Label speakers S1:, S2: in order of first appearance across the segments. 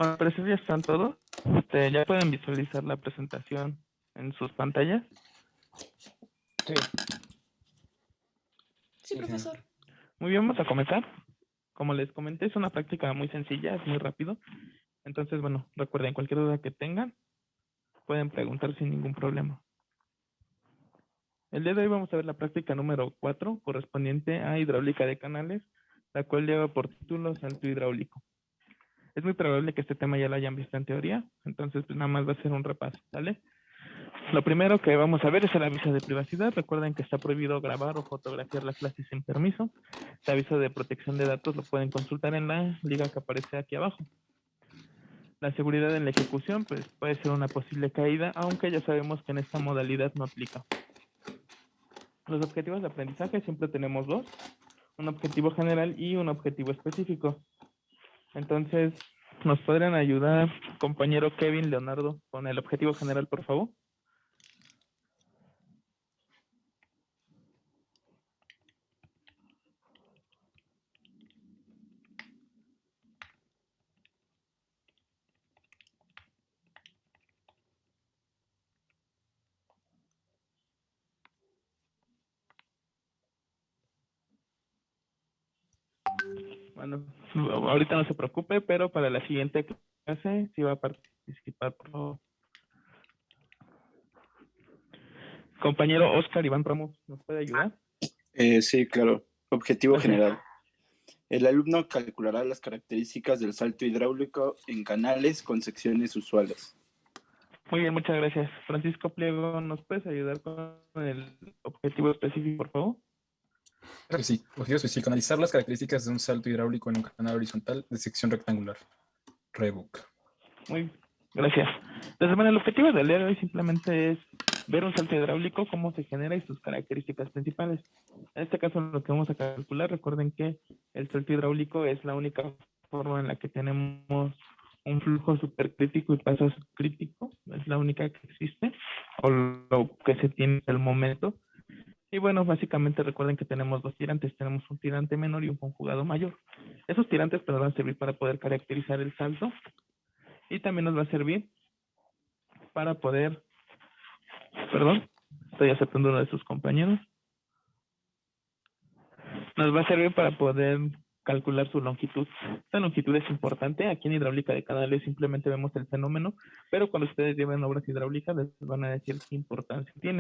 S1: Al parecer ya están todos. Ya pueden visualizar la presentación en sus pantallas.
S2: Sí.
S3: Sí, profesor.
S1: Muy bien, vamos a comenzar. Como les comenté, es una práctica muy sencilla, es muy rápido. Entonces, bueno, recuerden, cualquier duda que tengan, pueden preguntar sin ningún problema. El día de hoy vamos a ver la práctica número 4, correspondiente a hidráulica de canales, la cual lleva por título salto hidráulico. Es muy probable que este tema ya lo hayan visto en teoría, entonces pues nada más va a ser un repaso, ¿vale? Lo primero que vamos a ver es el aviso de privacidad. Recuerden que está prohibido grabar o fotografiar las clases sin permiso. Este aviso de protección de datos lo pueden consultar en la liga que aparece aquí abajo. La seguridad en la ejecución pues puede ser una posible caída, aunque ya sabemos que en esta modalidad no aplica. Los objetivos de aprendizaje siempre tenemos dos, un objetivo general y un objetivo específico. Entonces, ¿nos podrían ayudar, compañero Kevin Leonardo, con el objetivo general, por favor? Bueno, ahorita no se preocupe, pero para la siguiente clase sí va a participar, por favor. Compañero Oscar Iván Ramos, ¿nos puede ayudar?
S4: Sí, claro. Objetivo
S1: Gracias.
S4: general. El alumno calculará las características del salto hidráulico en canales con secciones usuales.
S1: Muy bien, muchas gracias. Francisco Pliego, ¿nos puedes ayudar con el objetivo específico, por favor?
S2: Claro que sí. Objetivo específico: analizar las características de un salto hidráulico en un canal horizontal de sección rectangular. Rebook.
S1: Muy bien, gracias. Entonces, bueno, el objetivo del día de hoy simplemente es ver un salto hidráulico, cómo se genera y sus características principales. En este caso, lo que vamos a calcular, recuerden que el salto hidráulico es la única forma en la que tenemos un flujo supercrítico y paso subcrítico, es la única que existe, o lo que se tiene hasta el momento. Y bueno, básicamente recuerden que tenemos dos tirantes, tenemos un tirante menor y un conjugado mayor. Esos tirantes pues, van a servir para poder caracterizar el salto y también nos va a servir para poder, perdón, estoy aceptando uno de sus compañeros, nos va a servir para poder calcular su longitud. Esta longitud es importante. Aquí en hidráulica de canales simplemente vemos el fenómeno, pero cuando ustedes lleven obras hidráulicas les van a decir qué importancia tiene.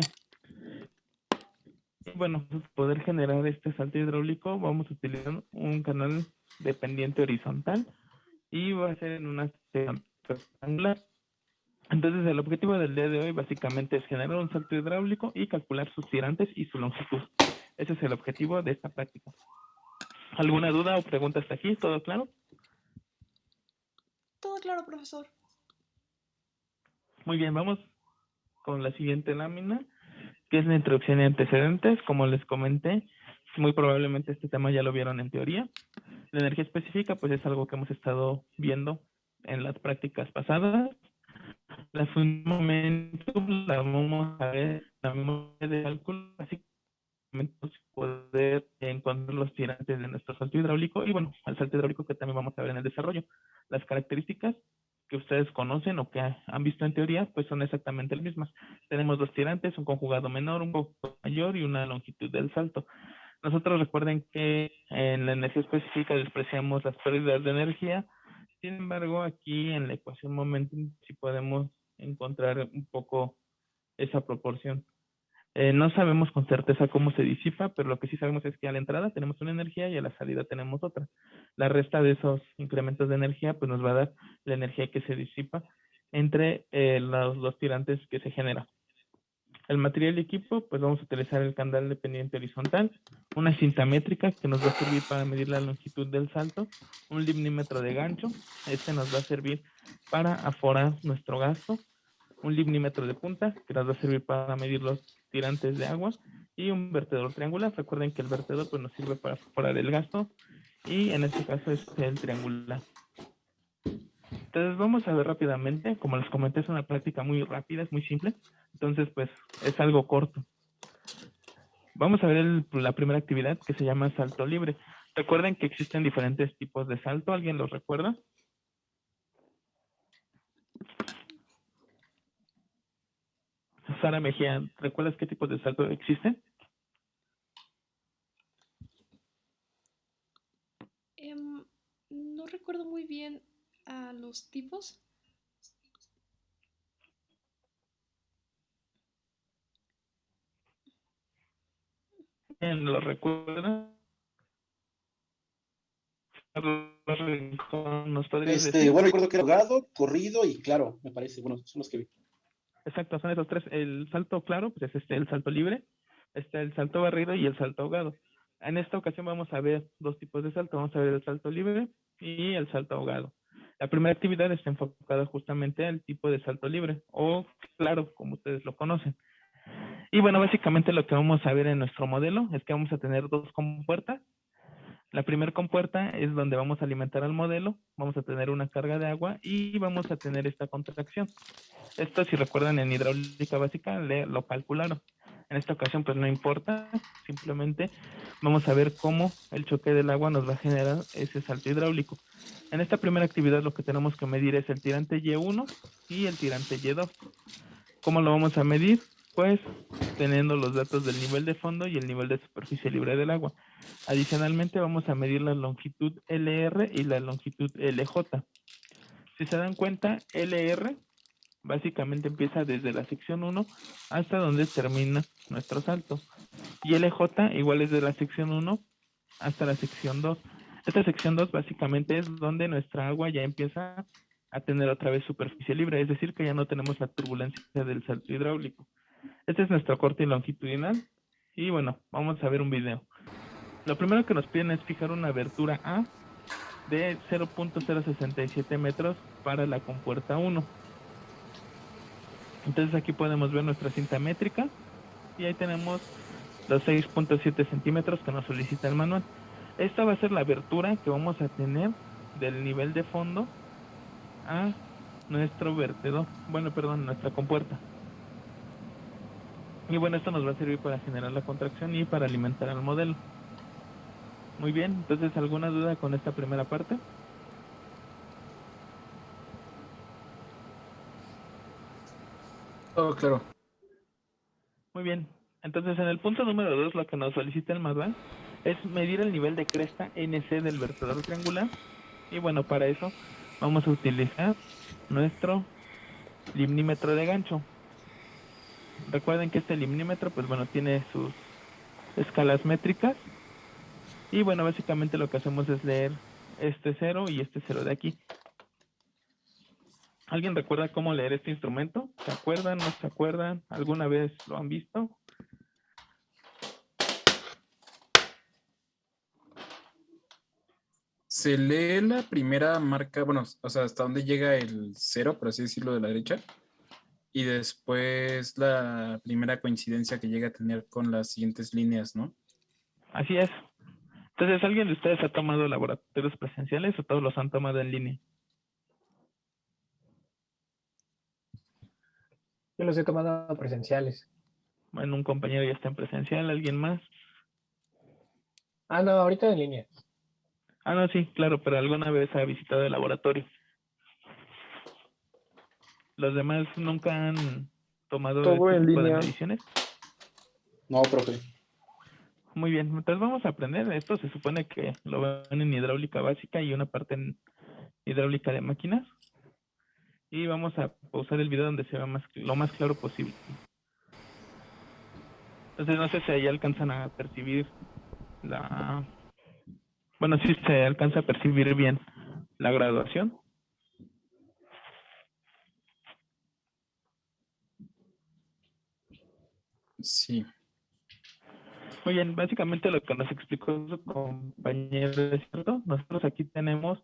S1: Y bueno, para poder generar este salto hidráulico vamos a utilizar un canal de pendiente horizontal y va a ser en una sección rectangular. Entonces el objetivo del día de hoy básicamente es generar un salto hidráulico y calcular sus tirantes y su longitud. Ese es el objetivo de esta práctica. ¿Alguna duda o pregunta hasta aquí? ¿Todo claro?
S3: Todo claro, profesor.
S1: Muy bien, vamos con la siguiente lámina, que es la introducción y antecedentes. Como les comenté, muy probablemente este tema ya lo vieron en teoría. La energía específica, pues es algo que hemos estado viendo en las prácticas pasadas. La momentum la vamos a ver, la memoria de cálculo, así poder encontrar los tirantes de nuestro salto hidráulico y bueno, el salto hidráulico que también vamos a ver en el desarrollo. Las características que ustedes conocen o que han visto en teoría, pues son exactamente las mismas. Tenemos dos tirantes, un conjugado menor, un conjugado mayor y una longitud del salto. Nosotros recuerden que en la energía específica despreciamos las pérdidas de energía. Sin embargo, aquí en la ecuación momentum sí podemos encontrar un poco esa proporción. No sabemos con certeza cómo se disipa, pero lo que sí sabemos es que a la entrada tenemos una energía y a la salida tenemos otra. La resta de esos incrementos de energía pues nos va a dar la energía que se disipa entre los dos tirantes que se generan. El material y equipo, pues vamos a utilizar el canal de pendiente horizontal, una cinta métrica que nos va a servir para medir la longitud del salto, un limnímetro de gancho, este nos va a servir para aforar nuestro gasto, un limnímetro de punta que nos va a servir para medir los tirantes de agua y un vertedor triangular. Recuerden que el vertedor pues, nos sirve para aforar el gasto y en este caso es el triangular. Entonces vamos a ver rápidamente, como les comenté es una práctica muy rápida, es muy simple, entonces pues es algo corto. Vamos a ver la primera actividad que se llama salto libre. Recuerden que existen diferentes tipos de salto, ¿alguien los recuerda? Sara Mejía, ¿recuerdas qué tipos de salto existen?
S3: No recuerdo muy bien a los tipos.
S1: ¿Lo recuerdas? Carlos Rincón, ¿nos podrías decir?
S5: Bueno, recuerdo que era ahogado, corrido y claro, me parece. Bueno, son los que vi.
S1: Exacto, son esos tres. El salto claro, pues es el salto libre, está el salto barrido y el salto ahogado. En esta ocasión vamos a ver dos tipos de salto. Vamos a ver el salto libre y el salto ahogado. La primera actividad está enfocada justamente al tipo de salto libre o claro, como ustedes lo conocen. Y bueno, básicamente lo que vamos a ver en nuestro modelo es que vamos a tener dos compuertas. La primera compuerta es donde vamos a alimentar al modelo, vamos a tener una carga de agua y vamos a tener esta contracción. Esto, si recuerdan, en hidráulica básica lo calcularon. En esta ocasión, pues no importa, simplemente vamos a ver cómo el choque del agua nos va a generar ese salto hidráulico. En esta primera actividad lo que tenemos que medir es el tirante Y1 y el tirante Y2. ¿Cómo lo vamos a medir? Pues teniendo los datos del nivel de fondo y el nivel de superficie libre del agua. Adicionalmente vamos a medir la longitud LR y la longitud LJ. Si se dan cuenta, LR básicamente empieza desde la sección 1 hasta donde termina nuestro salto. Y LJ igual es de la sección 1 hasta la sección 2. Esta sección 2 básicamente es donde nuestra agua ya empieza a tener otra vez superficie libre, es decir, que ya no tenemos la turbulencia del salto hidráulico. Este es nuestro corte longitudinal y bueno, vamos a ver un video. Lo primero que nos piden es fijar una abertura A de 0.067 metros para la compuerta 1. Entonces aquí podemos ver nuestra cinta métrica y ahí tenemos los 6.7 centímetros que nos solicita el manual. Esta va a ser la abertura que vamos a tener del nivel de fondo a nuestro vertedor, nuestra compuerta. Y bueno, esto nos va a servir para generar la contracción y para alimentar al modelo. Muy bien, entonces, ¿alguna duda con esta primera parte?
S2: Oh, claro.
S1: Muy bien, entonces en el punto número 2 lo que nos solicita el manual es medir el nivel de cresta NC del vertedor triangular. Y bueno, para eso vamos a utilizar nuestro limnímetro de gancho. Recuerden que este limnímetro, pues bueno, tiene sus escalas métricas. Y bueno, básicamente lo que hacemos es leer este 0 y este 0 de aquí. ¿Alguien recuerda cómo leer este instrumento? ¿Se acuerdan? ¿No se acuerdan? ¿Alguna vez lo han visto?
S2: Se lee la primera marca, bueno, o sea, hasta dónde llega el cero, por así decirlo, de la derecha. Y después la primera coincidencia que llega a tener con las siguientes líneas, ¿no?
S1: Así es. Entonces, ¿alguien de ustedes ha tomado laboratorios presenciales o todos los han tomado en línea?
S6: Yo los he tomado presenciales.
S1: Bueno, un compañero ya está en presencial, ¿alguien más?
S6: Ah, no, ahorita en línea.
S1: Ah, no, sí, claro, pero alguna vez ha visitado el laboratorio. ¿Los demás nunca han tomado
S7: Todo
S1: este
S7: en
S1: tipo de
S7: línea.
S1: mediciones?
S5: No, profe.
S1: Muy bien, entonces vamos a aprender. Esto se supone que lo ven en hidráulica básica y una parte en hidráulica de máquinas. Y vamos a pausar el video donde se vea lo más claro posible. Entonces no sé si ahí alcanzan a percibir bueno, sí se alcanza a percibir bien la graduación.
S2: Sí.
S1: Muy bien, básicamente lo que nos explicó su compañero es cierto. Nosotros aquí tenemos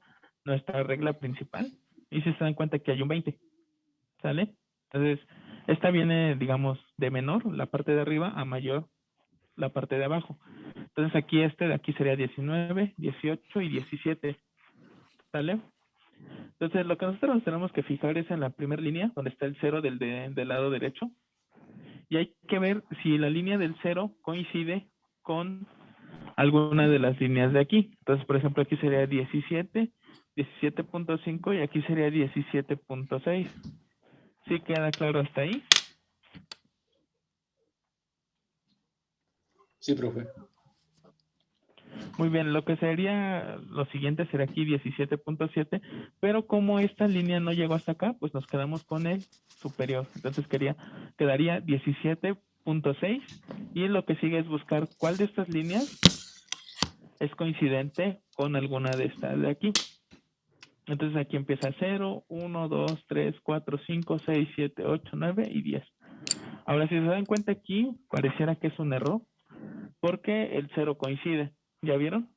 S1: nuestra regla principal y si se dan cuenta que hay un 20, ¿sale? Entonces, esta viene, digamos, de menor, la parte de arriba, a mayor, la parte de abajo. Entonces, aquí de aquí sería 19, 18 y 17, ¿sale? Entonces, lo que nosotros nos tenemos que fijar es en la primera línea, donde está el 0 del lado derecho. Y hay que ver si la línea del 0 coincide con alguna de las líneas de aquí. Entonces, por ejemplo, aquí sería 17, 17.5 y aquí sería 17.6. ¿Sí queda claro hasta ahí?
S5: Sí, profe.
S1: Muy bien, lo que sería lo siguiente sería aquí 17.7, pero como esta línea no llegó hasta acá, pues nos quedamos con el superior. Entonces quedaría 17.6 y lo que sigue es buscar cuál de estas líneas es coincidente con alguna de estas de aquí. Entonces aquí empieza 0, 1, 2, 3, 4, 5, 6, 7, 8, 9 y 10. Ahora, si se dan cuenta aquí, pareciera que es un error, porque el 0 coincide. ¿Ya vieron?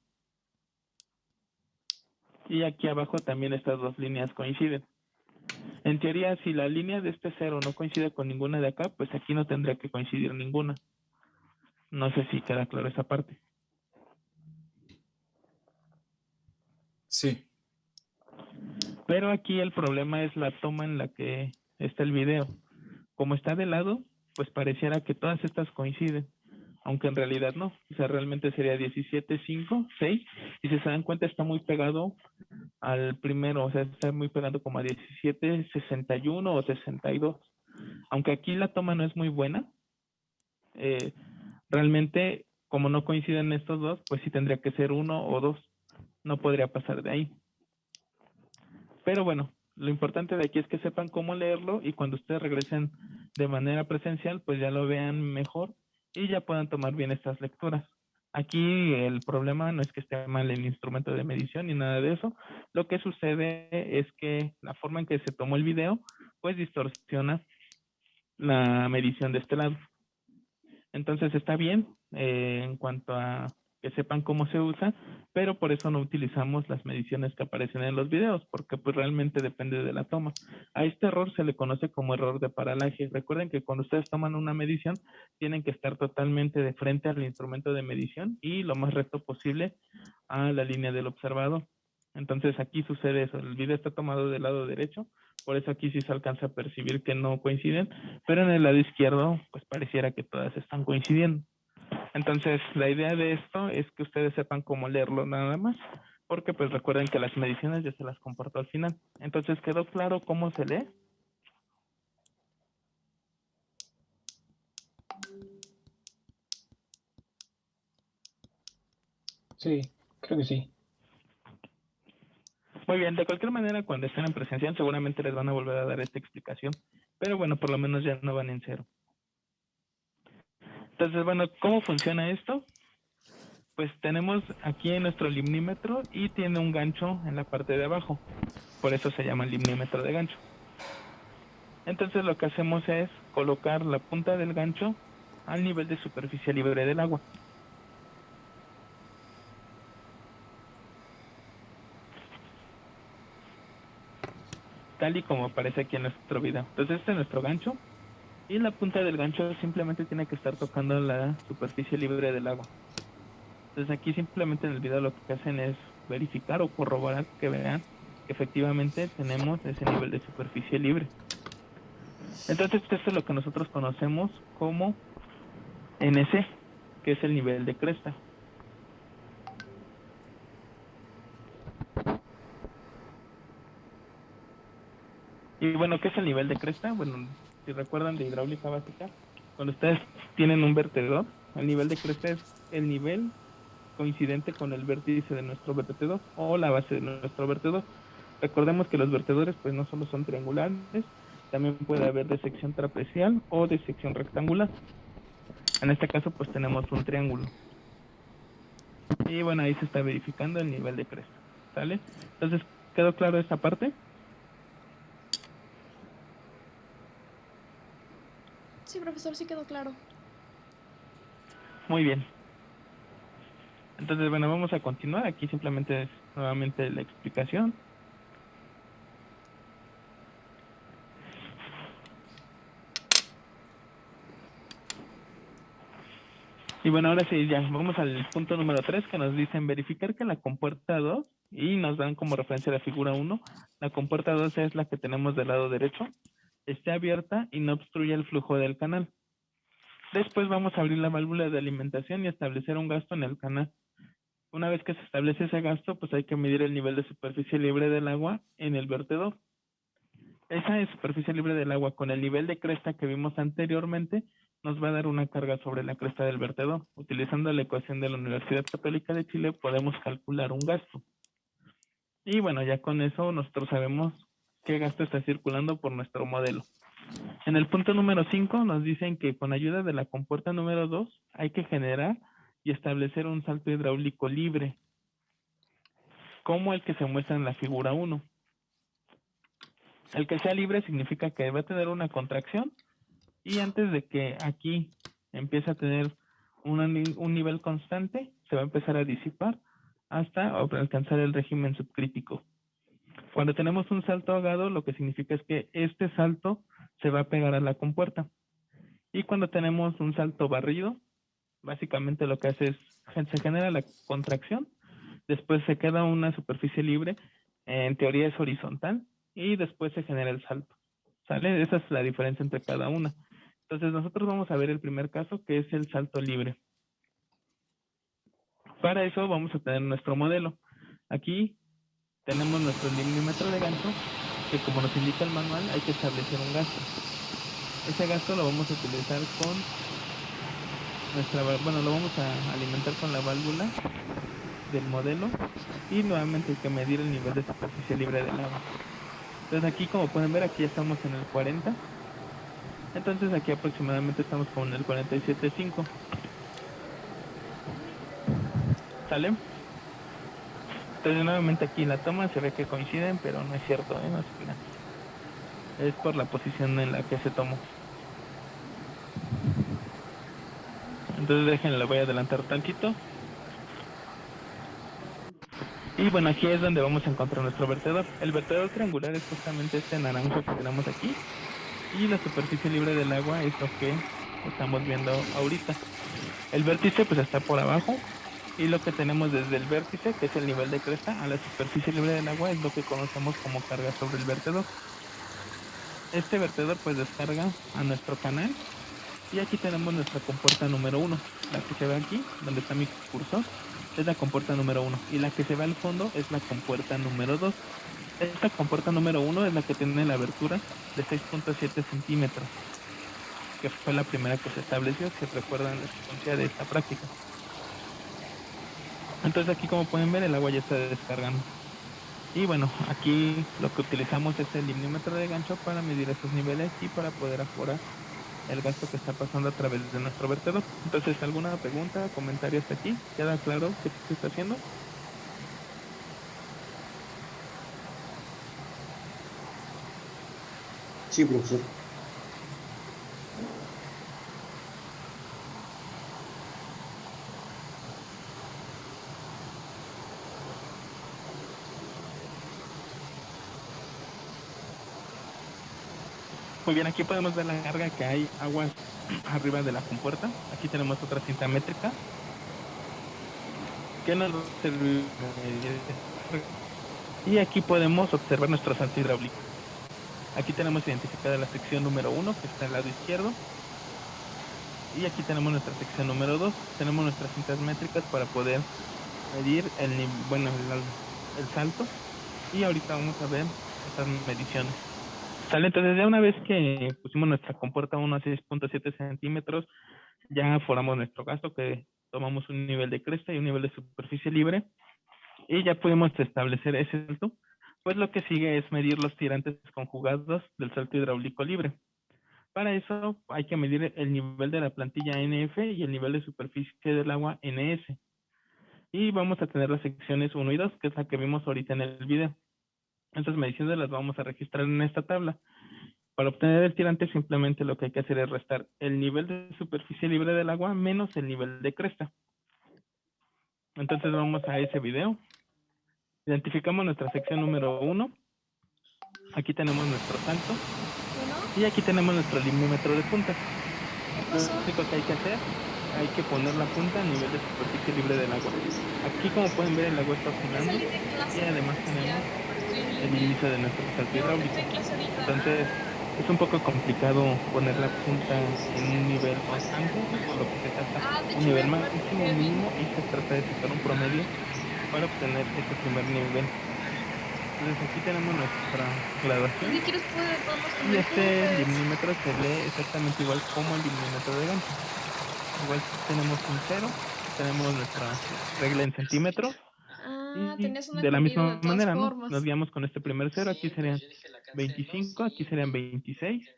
S1: Y aquí abajo también estas dos líneas coinciden. En teoría, si la línea de este 0 no coincide con ninguna de acá, pues aquí no tendría que coincidir ninguna. No sé si queda claro esa parte.
S2: Sí.
S1: Pero aquí el problema es la toma en la que está el video. Como está de lado, pues pareciera que todas estas coinciden, aunque en realidad no. O sea, realmente sería 17, 5, 6, y si se dan cuenta está muy pegado al primero, o sea, está muy pegado como a 17, 61 o 62. Aunque aquí la toma no es muy buena, realmente como no coinciden estos dos, pues sí tendría que ser 1 o 2. No podría pasar de ahí. Pero bueno, lo importante de aquí es que sepan cómo leerlo y cuando ustedes regresen de manera presencial, pues ya lo vean mejor y ya puedan tomar bien estas lecturas. Aquí el problema no es que esté mal el instrumento de medición ni nada de eso. Lo que sucede es que la forma en que se tomó el video, pues distorsiona la medición de este lado. Entonces está bien en cuanto a que sepan cómo se usa, pero por eso no utilizamos las mediciones que aparecen en los videos, porque pues realmente depende de la toma. A este error se le conoce como error de paralaje. Recuerden que cuando ustedes toman una medición, tienen que estar totalmente de frente al instrumento de medición y lo más recto posible a la línea del observador. Entonces aquí sucede eso, el video está tomado del lado derecho, por eso aquí sí se alcanza a percibir que no coinciden, pero en el lado izquierdo pues pareciera que todas están coincidiendo. Entonces la idea de esto es que ustedes sepan cómo leerlo nada más, porque pues recuerden que las mediciones ya se las comparto al final. Entonces, ¿quedó claro cómo se lee?
S6: Sí, creo que sí.
S1: Muy bien, de cualquier manera cuando estén en presencial seguramente les van a volver a dar esta explicación, pero bueno, por lo menos ya no van en cero. Entonces, bueno, ¿cómo funciona esto? Pues tenemos aquí nuestro limnímetro y tiene un gancho en la parte de abajo. Por eso se llama limnímetro de gancho. Entonces lo que hacemos es colocar la punta del gancho al nivel de superficie libre del agua. Tal y como aparece aquí en nuestro video. Entonces este es nuestro gancho y la punta del gancho simplemente tiene que estar tocando la superficie libre del agua. Entonces aquí simplemente en el video lo que hacen es verificar o corroborar que vean que efectivamente tenemos ese nivel de superficie libre. Entonces esto es lo que nosotros conocemos como NC, que es el nivel de cresta. Y bueno, ¿qué es el nivel de cresta? Bueno, si recuerdan de hidráulica básica, cuando ustedes tienen un vertedor, el nivel de cresta es el nivel coincidente con el vértice de nuestro vertedor o la base de nuestro vertedor. Recordemos que los vertedores pues no solo son triangulares, también puede haber de sección trapezial o de sección rectangular. En este caso pues tenemos un triángulo. Y bueno, ahí se está verificando el nivel de cresta, ¿sale? Entonces, ¿quedó claro esta parte?
S3: Sí, profesor, sí quedó claro.
S1: Muy bien. Entonces, bueno, vamos a continuar. Aquí simplemente es nuevamente la explicación. Y bueno, ahora sí, ya vamos al punto número 3 que nos dicen verificar que la compuerta 2, y nos dan como referencia la figura 1, la compuerta 2 es la que tenemos del lado derecho, esté abierta y no obstruya el flujo del canal. Después vamos a abrir la válvula de alimentación y establecer un gasto en el canal. Una vez que se establece ese gasto, pues hay que medir el nivel de superficie libre del agua en el vertedor. Esa superficie libre del agua con el nivel de cresta que vimos anteriormente, nos va a dar una carga sobre la cresta del vertedor. Utilizando la ecuación de la Universidad Católica de Chile podemos calcular un gasto. Y bueno, ya con eso nosotros sabemos qué gasto está circulando por nuestro modelo. En el punto número 5 nos dicen que con ayuda de la compuerta número 2 hay que generar y establecer un salto hidráulico libre, como el que se muestra en la figura 1. El que sea libre significa que va a tener una contracción y antes de que aquí empiece a tener un nivel constante, se va a empezar a disipar hasta alcanzar el régimen subcrítico. Cuando tenemos un salto ahogado, lo que significa es que este salto se va a pegar a la compuerta. Y cuando tenemos un salto barrido, básicamente lo que hace es, se genera la contracción, después se queda una superficie libre, en teoría es horizontal, y después se genera el salto. ¿Sale? Esa es la diferencia entre cada una. Entonces nosotros vamos a ver el primer caso, que es el salto libre. Para eso vamos a tener nuestro modelo. Aquí tenemos nuestro milímetro de gancho, que como nos indica el manual, hay que establecer un gasto. Ese gasto lo vamos a utilizar con lo vamos a alimentar con la válvula del modelo y nuevamente hay que medir el nivel de superficie libre del agua. Entonces aquí, como pueden ver, aquí estamos en el 40. Entonces aquí aproximadamente estamos como en el 47.5. ¿Sale? Entonces nuevamente aquí la toma se ve que coinciden, pero no es cierto, no es final. Es por la posición en la que se tomó. Entonces déjenlo, voy a adelantar tantito. Y bueno, aquí es donde vamos a encontrar nuestro vertedor. El vertedor triangular es justamente este naranjo que tenemos aquí. Y la superficie libre del agua es lo que estamos viendo ahorita. El vértice pues está por abajo. Y lo que tenemos desde el vértice, que es el nivel de cresta, a la superficie libre del agua, es lo que conocemos como carga sobre el vertedor. Este vertedor pues descarga a nuestro canal. Y aquí tenemos nuestra compuerta número 1. La que se ve aquí, donde está mi cursor, es la compuerta número 1. Y la que se ve al fondo es la compuerta número 2. Esta compuerta número 1 es la que tiene la abertura de 6.7 centímetros, que fue la primera que se estableció, si recuerdan la secuencia de esta práctica. Entonces aquí, como pueden ver, el agua ya está descargando. Y bueno, aquí lo que utilizamos es el limímetro de gancho para medir esos niveles y para poder aforar el gasto que está pasando a través de nuestro vertedor. Entonces, ¿alguna pregunta, comentario hasta aquí? ¿Queda claro qué se está haciendo?
S5: Sí, profesor.
S1: Muy bien, aquí podemos ver la carga que hay aguas arriba de la compuerta. Aquí tenemos otra cinta métrica que nos va a servir. Y aquí podemos observar nuestro salto hidráulico. Aquí tenemos identificada la sección número 1, que está al lado izquierdo. Y aquí tenemos nuestra sección número 2. Tenemos nuestras cintas métricas para poder medir el salto. Y ahorita vamos a ver estas mediciones. ¿Sale? Entonces ya una vez que pusimos nuestra compuerta 1 a 6.7 centímetros, ya aforamos nuestro gasto, que tomamos un nivel de cresta y un nivel de superficie libre. Y ya pudimos establecer ese salto. Pues lo que sigue es medir los tirantes conjugados del salto hidráulico libre. Para eso hay que medir el nivel de la plantilla NF y el nivel de superficie del agua NS. Y vamos a tener las secciones 1 y 2, que es la que vimos ahorita en el video. Estas mediciones las vamos a registrar en esta tabla. Para obtener el tirante simplemente lo que hay que hacer es restar el nivel de superficie libre del agua menos el nivel de cresta. Entonces vamos a ese video. Identificamos nuestra sección número 1. Aquí tenemos nuestro salto. Y aquí tenemos nuestro limímetro de punta. Lo único que hay que hacer, hay que poner la punta a nivel de superficie libre del agua. Aquí, como pueden ver, el agua está oscilando y además tenemos el inicio de nuestro salto hidráulico. Entonces es un poco complicado poner la punta en un nivel constante, por lo que se trata un nivel máximo, mínimo, y se trata de sacar un promedio para obtener ese primer nivel. Entonces aquí tenemos nuestra graduación.
S3: Si quieres, podemos
S1: Y
S3: tomar
S1: este
S3: juntas.
S1: limímetro se lee exactamente igual como el limímetro de gancho. Igual tenemos un cero, tenemos nuestra regla en centímetros.
S3: Ah,
S1: Y
S3: tenías una
S1: de la
S3: comida de
S1: misma
S3: todas
S1: manera, ¿no?
S3: formas.
S1: Nos guiamos con este primer cero, aquí serían 25, aquí serían 26,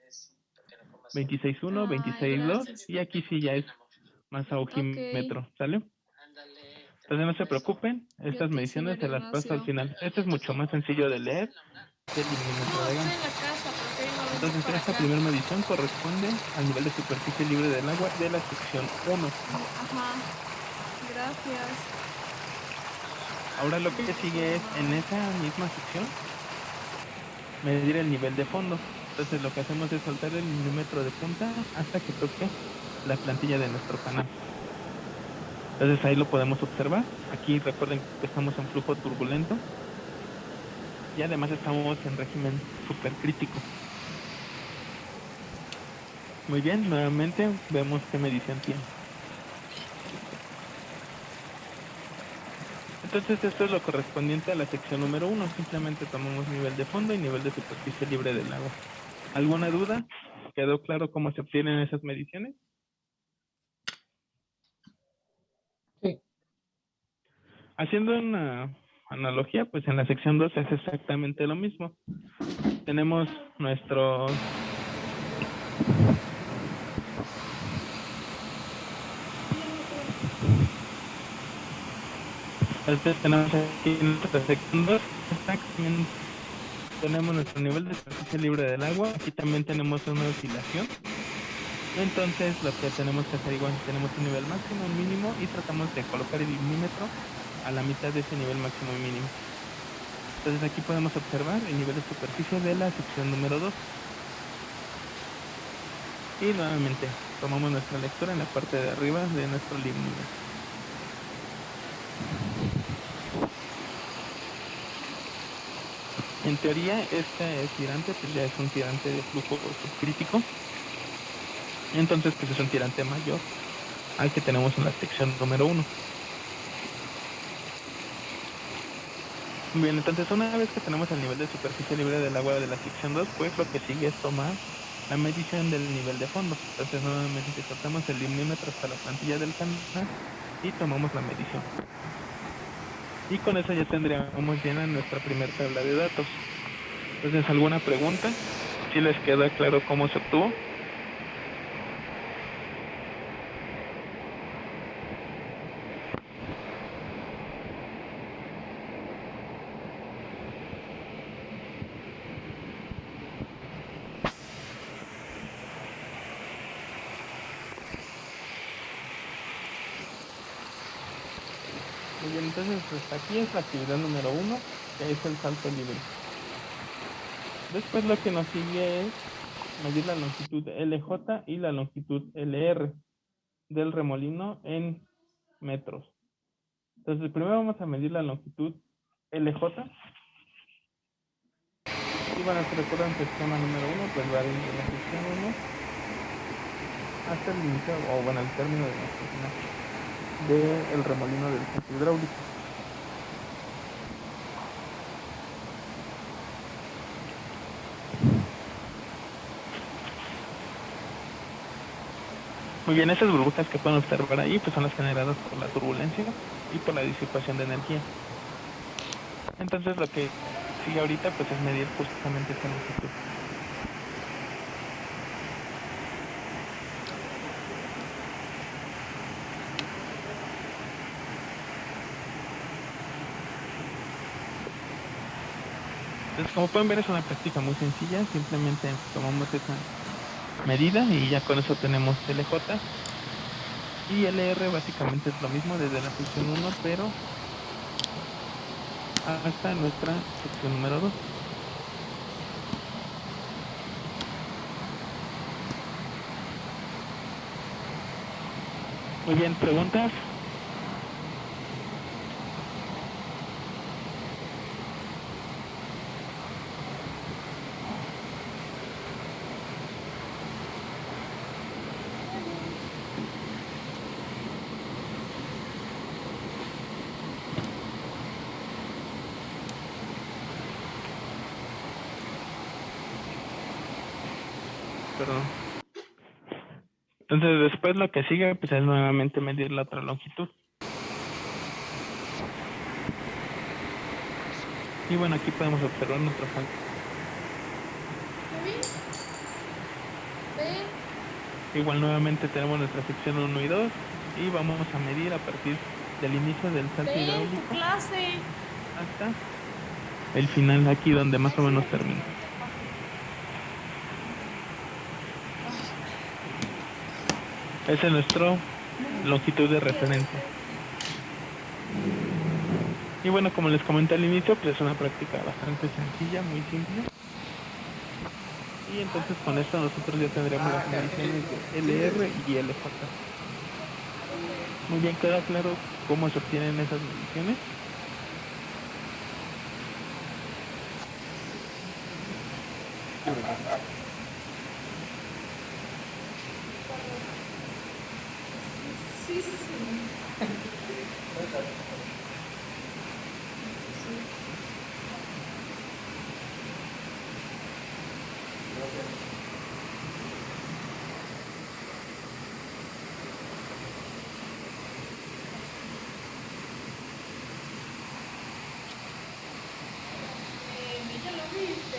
S1: 26.1,
S3: Ay,
S1: 26.2,
S3: gracias.
S1: y aquí sí ya es más a
S3: Ok.
S1: ojímetro, ¿sale? Entonces no se preocupen,
S3: Yo a
S1: estas
S3: ti,
S1: mediciones
S3: señor
S1: se las paso al
S3: Ignacio.
S1: final. Este es mucho más sencillo de leer que el milímetro
S3: No,
S1: de
S3: estoy
S1: gancho.
S3: en la casa, pero Kevin lo
S1: Entonces
S3: para
S1: esta
S3: acá.
S1: primera medición corresponde al nivel de superficie libre del agua de la sección 1.
S3: Ajá. Gracias.
S1: Ahora lo que sigue es, en esa misma sección, medir el nivel de fondo. Entonces lo que hacemos es soltar el milímetro de punta hasta que toque la plantilla de nuestro canal. Entonces ahí lo podemos observar. Aquí recuerden que estamos en flujo turbulento y además estamos en régimen supercrítico. Muy bien, nuevamente vemos qué medición tiene. Entonces esto es lo correspondiente a la sección número 1. Simplemente tomamos nivel de fondo y nivel de superficie libre del agua. ¿Alguna duda? ¿Quedó claro cómo se obtienen esas mediciones?
S6: Sí.
S1: Haciendo una analogía, pues en la sección 2 es exactamente lo mismo. Tenemos nuestros entonces tenemos aquí nuestra sección 2, exactamente. Tenemos nuestro nivel de superficie libre del agua. Aquí también tenemos una oscilación. Entonces lo que tenemos que hacer igual, tenemos un nivel máximo, un mínimo y tratamos de colocar el milímetro a la mitad de ese nivel máximo y mínimo. Entonces aquí podemos observar el nivel de superficie de la sección número 2. Y nuevamente tomamos nuestra lectura en la parte de arriba de nuestro limímetro. En teoría este tirante pues ya es un tirante de flujo subcrítico. Entonces pues es un tirante mayor al que tenemos en la sección número 1. Bien, entonces una vez que tenemos el nivel de superficie libre del agua de la sección 2, pues lo que sigue es tomar la medición del nivel de fondo. Entonces nuevamente soltamos el limímetro hasta la plantilla del canal y tomamos la medición. Y con eso ya tendríamos llena nuestra primera tabla de datos. Entonces, ¿alguna pregunta? ¿Sí les queda claro cómo se obtuvo? Muy bien, entonces hasta aquí es la actividad número 1, que es el salto libre. Después lo que nos sigue es medir la longitud LJ y la longitud LR del remolino en metros. Entonces primero vamos a medir la longitud LJ. Y bueno, si recuerdan que el esquema número 1 pues va desde la sección 1 hasta el inicio, o bueno, el término de nuestro final del remolino del centro hidráulico. Muy bien, esas burbujas que pueden observar ahí pues son las generadas por la turbulencia y por la disipación de energía. Entonces lo que sigue ahorita pues es medir justamente esa longitud. Entonces como pueden ver es una práctica muy sencilla, simplemente tomamos esa medida y ya con eso tenemos LJ. Y LR básicamente es lo mismo desde la sección 1, pero hasta nuestra sección número 2. Muy bien, ¿preguntas? Perdón. Entonces después lo que sigue pues es nuevamente medir la otra longitud. Y bueno, aquí podemos observar nuestro salto.
S3: ¿Kevin? Ven.
S1: Igual nuevamente tenemos nuestra sección 1 y 2 y vamos a medir a partir del inicio del salto
S3: Ven, tu
S1: hidráulico
S3: clase.
S1: hasta el final, aquí donde más o menos termina. Esa es nuestra longitud de referencia. Y bueno, como les comenté al inicio, pues es una práctica bastante sencilla, muy simple. Y entonces con esto nosotros ya tendremos las mediciones de LR y LJ. Muy bien, ¿queda claro cómo se obtienen esas mediciones?
S3: Sí, sí, sí. Ya lo viste.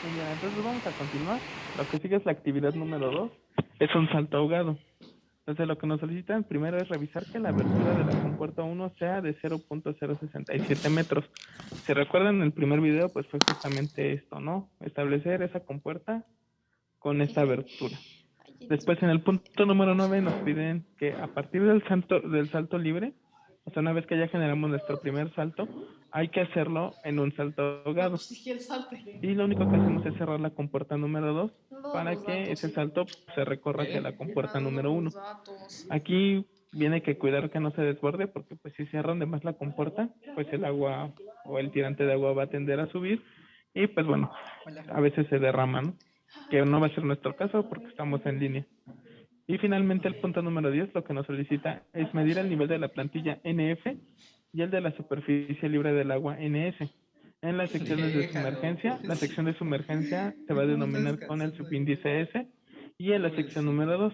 S1: Muy bien, entonces vamos a continuar. Lo que sigue es la actividad número 2. Es un salto ahogado. Entonces lo que nos solicitan primero es revisar que la abertura de la compuerta 1 sea de 0.067 metros. Si recuerdan en el primer video, pues fue justamente esto, ¿no? Establecer esa compuerta con esta abertura. Después en el punto número 9 nos piden que a partir del salto libre, o sea, una vez que ya generamos nuestro primer salto, hay que hacerlo en un salto ahogado.
S3: Pues si quieres salte.
S1: Y lo único que hacemos es cerrar la compuerta número 2
S3: No,
S1: para
S3: los
S1: que
S3: datos,
S1: ese
S3: sí.
S1: salto se recorra hacia la compuerta número 1.
S3: Los datos.
S1: Aquí viene que cuidar que no se desborde porque pues si cierran de más la compuerta, pues el agua o el tirante de agua va a tender a subir y pues bueno, a veces se derrama, ¿no? Que no va a ser nuestro caso porque estamos en línea. Y finalmente el punto número 10 lo que nos solicita es medir el nivel de la plantilla NF y el de la superficie libre del agua NS. En las secciones de sumergencia, la sección de sumergencia se va a denominar con el subíndice S y en la sección número 2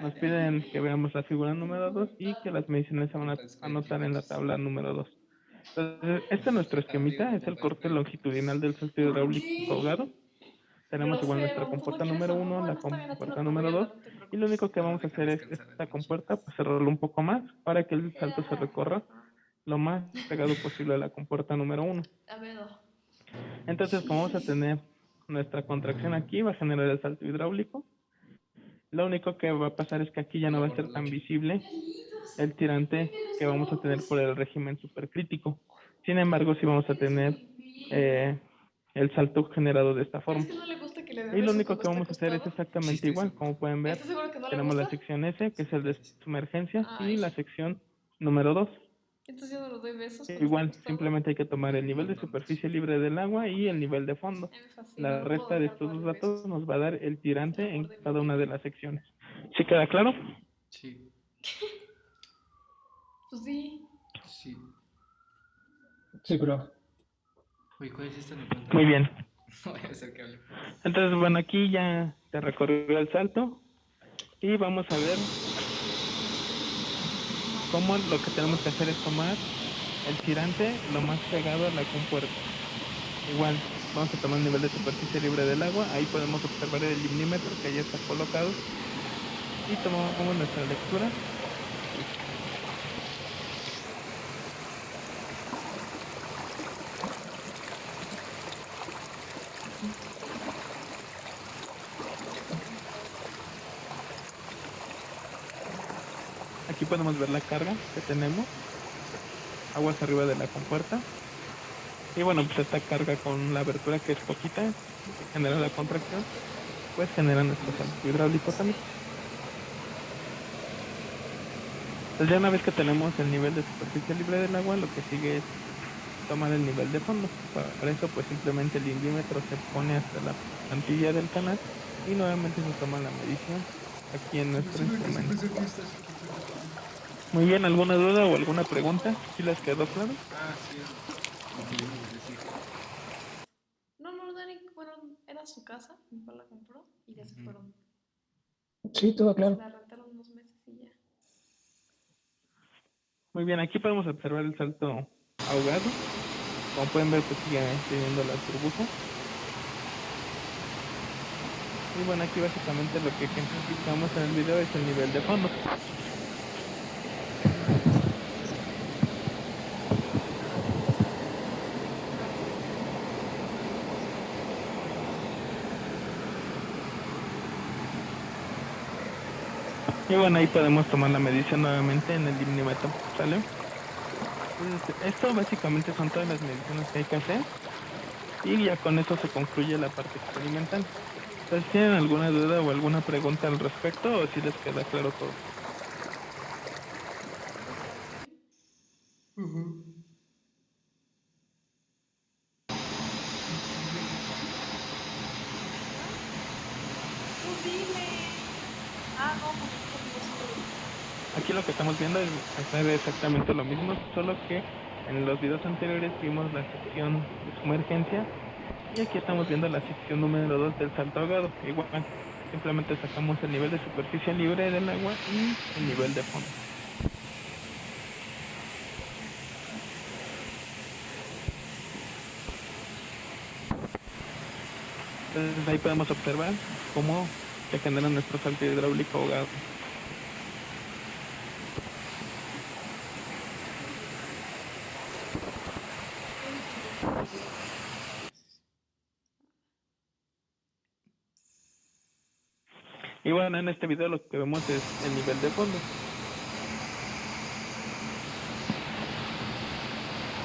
S1: nos piden que veamos la figura número 2 y que las mediciones se van a anotar en la tabla número 2. Entonces, este es nuestro esquemita, es el corte longitudinal del salto hidráulico ahogado. Tenemos igual nuestra compuerta número 1, la compuerta número 2, y lo único que vamos a hacer es esta compuerta, pues cerrarlo un poco más para que el salto se recorra lo más pegado posible a la compuerta número 1. Entonces, como vamos a tener nuestra contracción aquí, va a generar el salto hidráulico. Lo único que va a pasar es que aquí ya no va a ser tan visible el tirante que vamos a tener por el régimen supercrítico. Sin embargo, sí vamos a tener el salto generado de esta forma.
S3: Es que no le gusta que le den
S1: Y lo
S3: besos
S1: único
S3: cuando
S1: que
S3: está
S1: vamos a hacer es
S3: acostado.
S1: exactamente igual. Como pueden ver,
S3: ¿Estás seguro que no le
S1: tenemos la
S3: gusta?
S1: sección S, que es el de sumergencia, y
S3: Ay.
S1: la sección número 2.
S3: Entonces yo no le doy besos cuando
S1: Igual,
S3: está acostado.
S1: simplemente hay que tomar el nivel de superficie libre del agua y el nivel de fondo.
S3: Ay, me fascina,
S1: La
S3: no puedo
S1: resta de
S3: dejar
S1: estos dos
S3: darle
S1: datos
S3: besos.
S1: nos va a dar el tirante
S3: El
S1: en
S3: amor de mi
S1: cada una
S3: vida.
S1: de las secciones. ¿Sí queda claro?
S2: Sí,
S3: Pues sí.
S2: sí.
S6: Sí, bro.
S2: Oye, ¿cuál es esta? Me cuenta.
S1: Muy bien.
S2: No voy a hacer que hable.
S1: Entonces, bueno, aquí ya te recorrió el salto y vamos a ver cómo lo que tenemos que hacer es tomar el tirante lo más pegado a la compuerta. Igual, vamos a tomar el nivel de superficie libre del agua, ahí podemos observar el limímetro que ya está colocado y tomamos nuestra lectura. Aquí podemos ver la carga que tenemos, aguas arriba de la compuerta. Y bueno, pues esta carga con la abertura que es poquita, que genera la contracción, pues genera nuestro salto hidráulico también. Pues ya una vez que tenemos el nivel de superficie libre del agua, lo que sigue es tomar el nivel de fondo. Para eso pues simplemente el indímetro se pone hasta la plantilla del canal y nuevamente se toma la medición aquí en nuestro instrumento. Muy bien, ¿alguna duda o alguna pregunta? ¿Sí les quedó claro?
S2: Ah, sí, es lo que ibas a decir.
S3: No, Dani, bueno, era su casa, mi papá la compró y ya se
S2: Ujú.
S3: fueron.
S6: Sí, todo claro.
S3: La rentaron unos meses y ya.
S1: Muy bien, aquí podemos observar el salto ahogado. Como pueden ver, pues sigue teniendo las burbujas. Y bueno, aquí básicamente lo que ejemplificamos en el video es el nivel de fondo. Y bueno, ahí podemos tomar la medición nuevamente en el limnímetro, ¿sale? Entonces, esto básicamente son todas las mediciones que hay que hacer y ya con eso se concluye la parte experimental. Entonces, ¿tienen alguna duda o alguna pregunta al respecto o si les queda claro todo?
S3: Tú dime. Ah, no, porque tú conmigo sí lo vi.
S1: Aquí lo que estamos viendo es hacer exactamente lo mismo, solo que en los videos anteriores vimos la sección de sumergencia y aquí estamos viendo la sección número 2 del salto ahogado. Igual, simplemente sacamos el nivel de superficie libre del agua y el nivel de fondo. Entonces ahí podemos observar cómo se genera nuestro salto hidráulico ahogado. Y bueno, en este video lo que vemos es el nivel de fondo.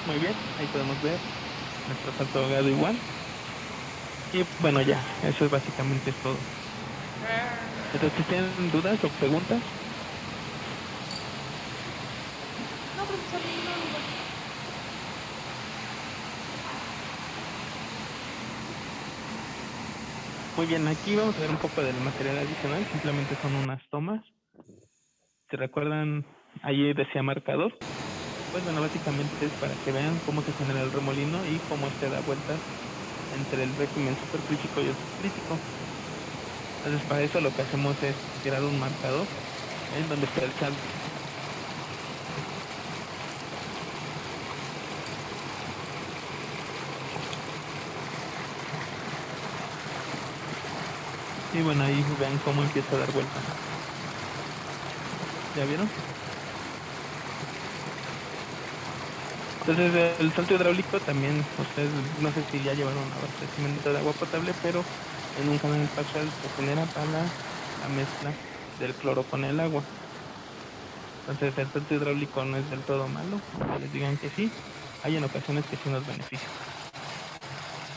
S1: Muy bien, ahí podemos ver nuestro salto ahogado igual. Y bueno, ya, eso es básicamente todo. Entonces, ¿tienen dudas o preguntas?
S3: No, profesor, ninguna duda.
S1: Muy bien, aquí vamos a ver un poco del material adicional, simplemente son unas tomas. ¿Se recuerdan? Allí decía marcador. Pues bueno, básicamente es para que vean cómo se genera el remolino y cómo se da vueltas entre el régimen supercrítico y el subcrítico. Entonces para eso lo que hacemos es tirar un marcador en donde está el salto. Y bueno, ahí vean cómo empieza a dar vueltas. ¿Ya vieron? Entonces el salto hidráulico también, ustedes no sé si ya llevaron abastecimiento de agua potable, pero en un canal parcial se genera para la mezcla del cloro con el agua. Entonces el salto hidráulico no es del todo malo, que les digan que sí, hay en ocasiones que sí nos beneficia.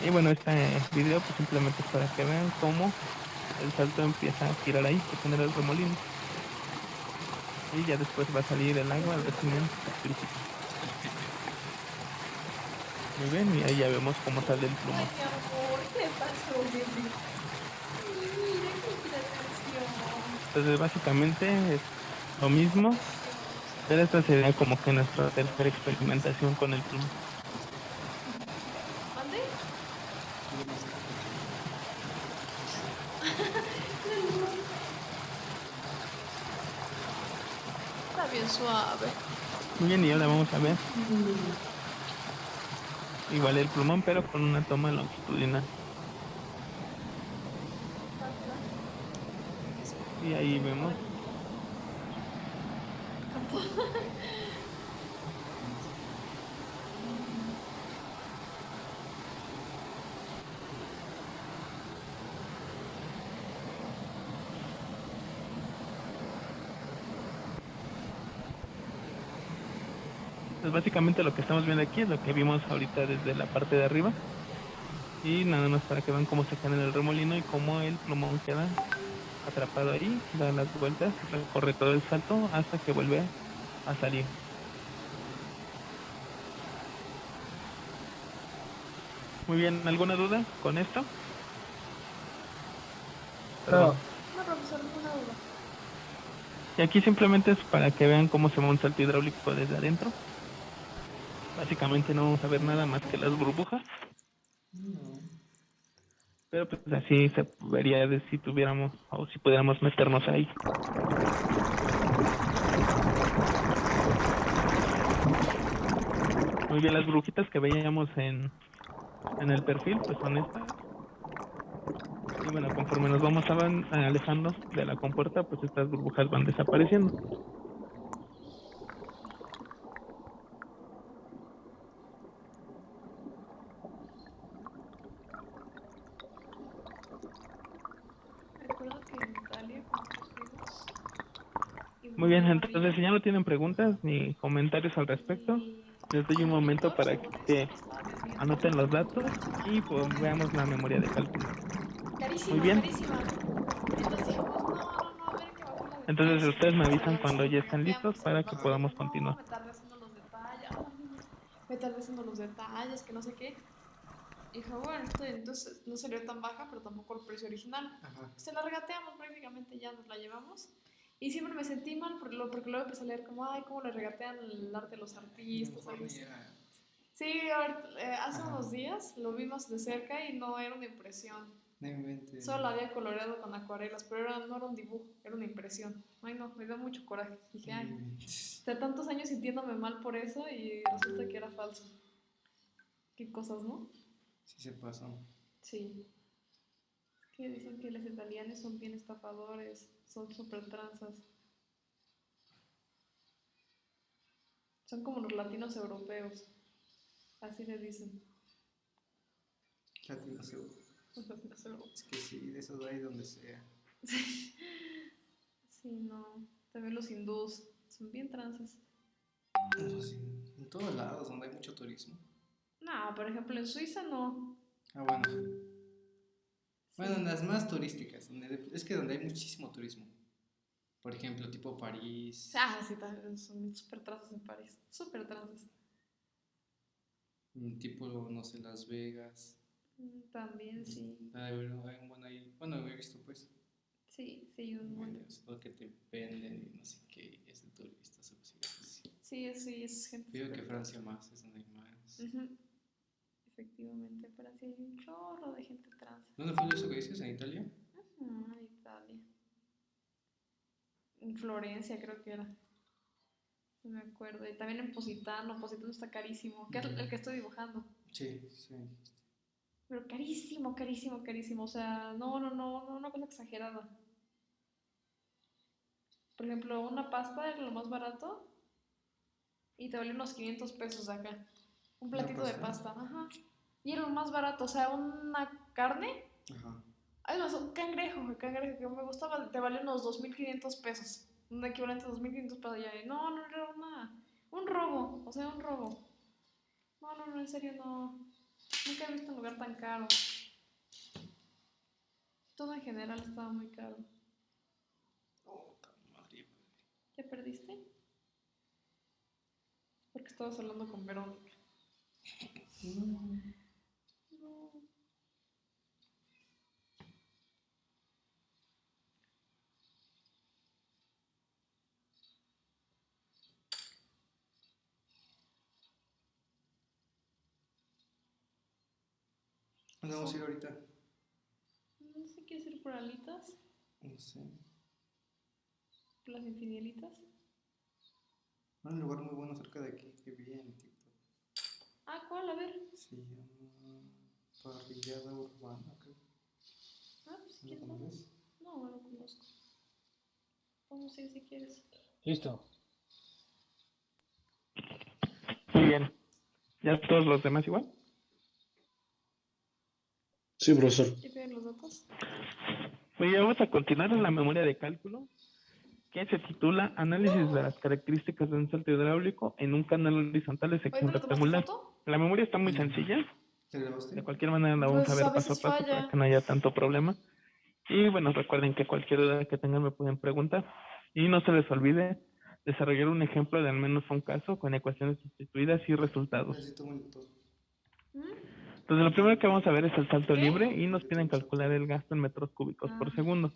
S1: Y bueno, este video pues simplemente es para que vean cómo el salto empieza a girar ahí, se genera el remolino. Y ya después va a salir el agua al régimen crítico. Muy bien, y ahí ya vemos cómo sale el plumón.
S3: Ay, mi amor, ¿qué le pasó, bebé? Mira, que quiere atención.
S1: Entonces básicamente es lo mismo, pero esta sería como que nuestra tercera experimentación con el plumón.
S3: ¿Mande?
S5: Tiene más cosas.
S3: Está bien suave.
S1: Muy bien, y ahora vamos a ver igual el plumón, pero con una toma longitudinal. Y ahí vemos. Pues básicamente lo que estamos viendo aquí es lo que vimos ahorita desde la parte de arriba. Y nada más para que vean cómo se genera el remolino y cómo el plumón queda atrapado ahí, da las vueltas, recorre todo el salto hasta que vuelve a salir. Muy bien, ¿alguna duda con esto? Perdón.
S3: No, profesor, ninguna duda.
S1: Y aquí simplemente es para que vean cómo se monta un salto hidráulico desde adentro. Básicamente no vamos a ver nada más que las burbujas. Pero pues así se vería de si tuviéramos o si pudiéramos meternos ahí. Muy bien, las burbujitas que veíamos en el perfil pues son estas. Y bueno, conforme nos vamos alejando de la compuerta, pues estas burbujas van desapareciendo.
S3: Recuerdo que en Italia, cuando fuimos,
S1: Muy bien,
S3: igual
S1: entonces si ya no tienen preguntas ni comentarios al respecto, les doy un momento para que anoten los datos y pues veamos la memoria de cálculo. Muy
S3: Carísima,
S1: bien,
S3: carísima. Entonces dijimos, no, a ver qué va con la de
S1: entonces
S3: precio.
S1: ustedes me
S3: Pero
S1: avisan
S3: ya
S1: cuando
S3: después
S1: ya
S3: nos
S1: estén listos
S3: regateamos y
S1: para
S3: el
S1: que
S3: profe dijo,
S1: podamos
S3: no,
S1: continuar.
S3: me tardé haciendo los detalles. Ay, niños, me tardé haciendo los detalles, que no sé qué. Y dijo, bueno, entonces no salió tan baja, pero tampoco el precio original.
S6: Ajá.
S3: Se la regateamos prácticamente, ya nos la llevamos. Y siempre me sentí mal porque luego empecé a leer como, ay, cómo le regatean el arte de los artistas. Algo así. Sí, a ver, hace
S6: Ajá.
S3: unos días lo vimos de cerca y no era una impresión.
S6: No inventes.
S3: Solo la había coloreado con acuarelas, pero no era un dibujo, era una impresión. Ay, no, me dio mucho coraje. Dije, ay, de tantos años sintiéndome mal por eso y resulta que era falso. Qué cosas, ¿no?
S6: Sí se pasó.
S3: Sí. Que dicen que los italianos son bien estafadores, son súper tranzas. Son como los latinos europeos, así le dicen.
S6: Latino seguro.
S3: Los latinos europeos.
S6: Es que sí, de esos hay donde sea.
S3: Sí, no. También los hindús son bien tranzas.
S6: Eso sí, en todos lados donde hay mucho turismo.
S3: No, por ejemplo, en Suiza no.
S6: Ah, bueno. Bueno,
S3: Sí.
S6: en las más turísticas, es que donde hay muchísimo turismo. Por ejemplo, tipo París,
S3: Ah, sí, también son súper tranzas en París. Súper tranzas.
S6: tipo, no sé, Las Vegas.
S3: También sí.
S6: Hay un buen ahí. Bueno, he visto pues.
S3: Sí, sí, un buen.
S6: Lo que te venden y no sé qué, es de turistas o así.
S3: Sí, es gente.
S6: Creo que
S3: súper
S6: Francia más, es donde hay más.
S3: Ujú. Efectivamente, pero sí hay un chorro de gente trans.
S6: ¿Dónde fue eso que dices? ¿En Italia?
S3: Italia. En Florencia creo que era. No me acuerdo. Y también en Positano. Positano está carísimo. Que es el que estoy dibujando.
S6: Sí.
S3: Pero carísimo, carísimo, carísimo. O sea, no, una cosa exagerada. Por ejemplo, una pasta era lo más barato y te valía unos 500 pesos de acá. Un platito de pasta, ajá. Y era lo más barato, o sea, una carne.
S6: Ajá.
S3: Además, un cangrejo que me gustaba, te valía unos 2.500 pesos. Un equivalente a 2.500 pesos allá. Y no, era un robo, o sea, un robo. No, en serio, no. Nunca he visto un lugar tan caro. Todo en general estaba muy caro.
S6: Oh, madre.
S3: ¿Ya perdiste? Porque estabas hablando con Verónica. No.
S6: ¿Dónde vamos a ir ahorita?
S3: No sé, ¿quieres ir por alitas?
S6: No sé.
S3: ¿Por las infidelitas?
S6: Hay un lugar muy bueno cerca de aquí que vi en TikTok.
S3: Ah, ¿cuál? A ver.
S6: Se llama Parrillada Urbana, creo.
S3: Ah, pues
S6: ¿No lo
S3: ¿quién sabe?
S6: conoces?
S3: No lo conozco. Vamos a ir si quieres.
S6: Listo.
S1: Muy bien. ¿Ya todos los demás igual?
S5: Sí, profesor.
S3: ¿Ya tienen los datos?
S1: Muy bien, vamos a continuar en la memoria de cálculo, que se titula Análisis de las características de un salto hidráulico en un canal horizontal de
S3: Oye,
S1: sección
S3: ¿no le tomaste
S1: rectangular.
S3: foto?
S1: La memoria está muy
S6: Mm.
S1: sencilla.
S6: ¿Te grabaste?
S1: De cualquier manera la vamos a
S3: Pues a
S1: ver paso a
S3: veces
S1: paso para
S3: falla.
S1: que no haya tanto problema. Y bueno, recuerden que cualquier duda que tengan me pueden preguntar. Y no se les olvide desarrollar un ejemplo de al menos un caso con ecuaciones sustituidas y resultados.
S6: Necesito un todo.
S1: Entonces, lo primero que vamos a ver es el salto
S3: ¿Qué?
S1: libre y nos piden calcular el gasto en metros cúbicos por segundo.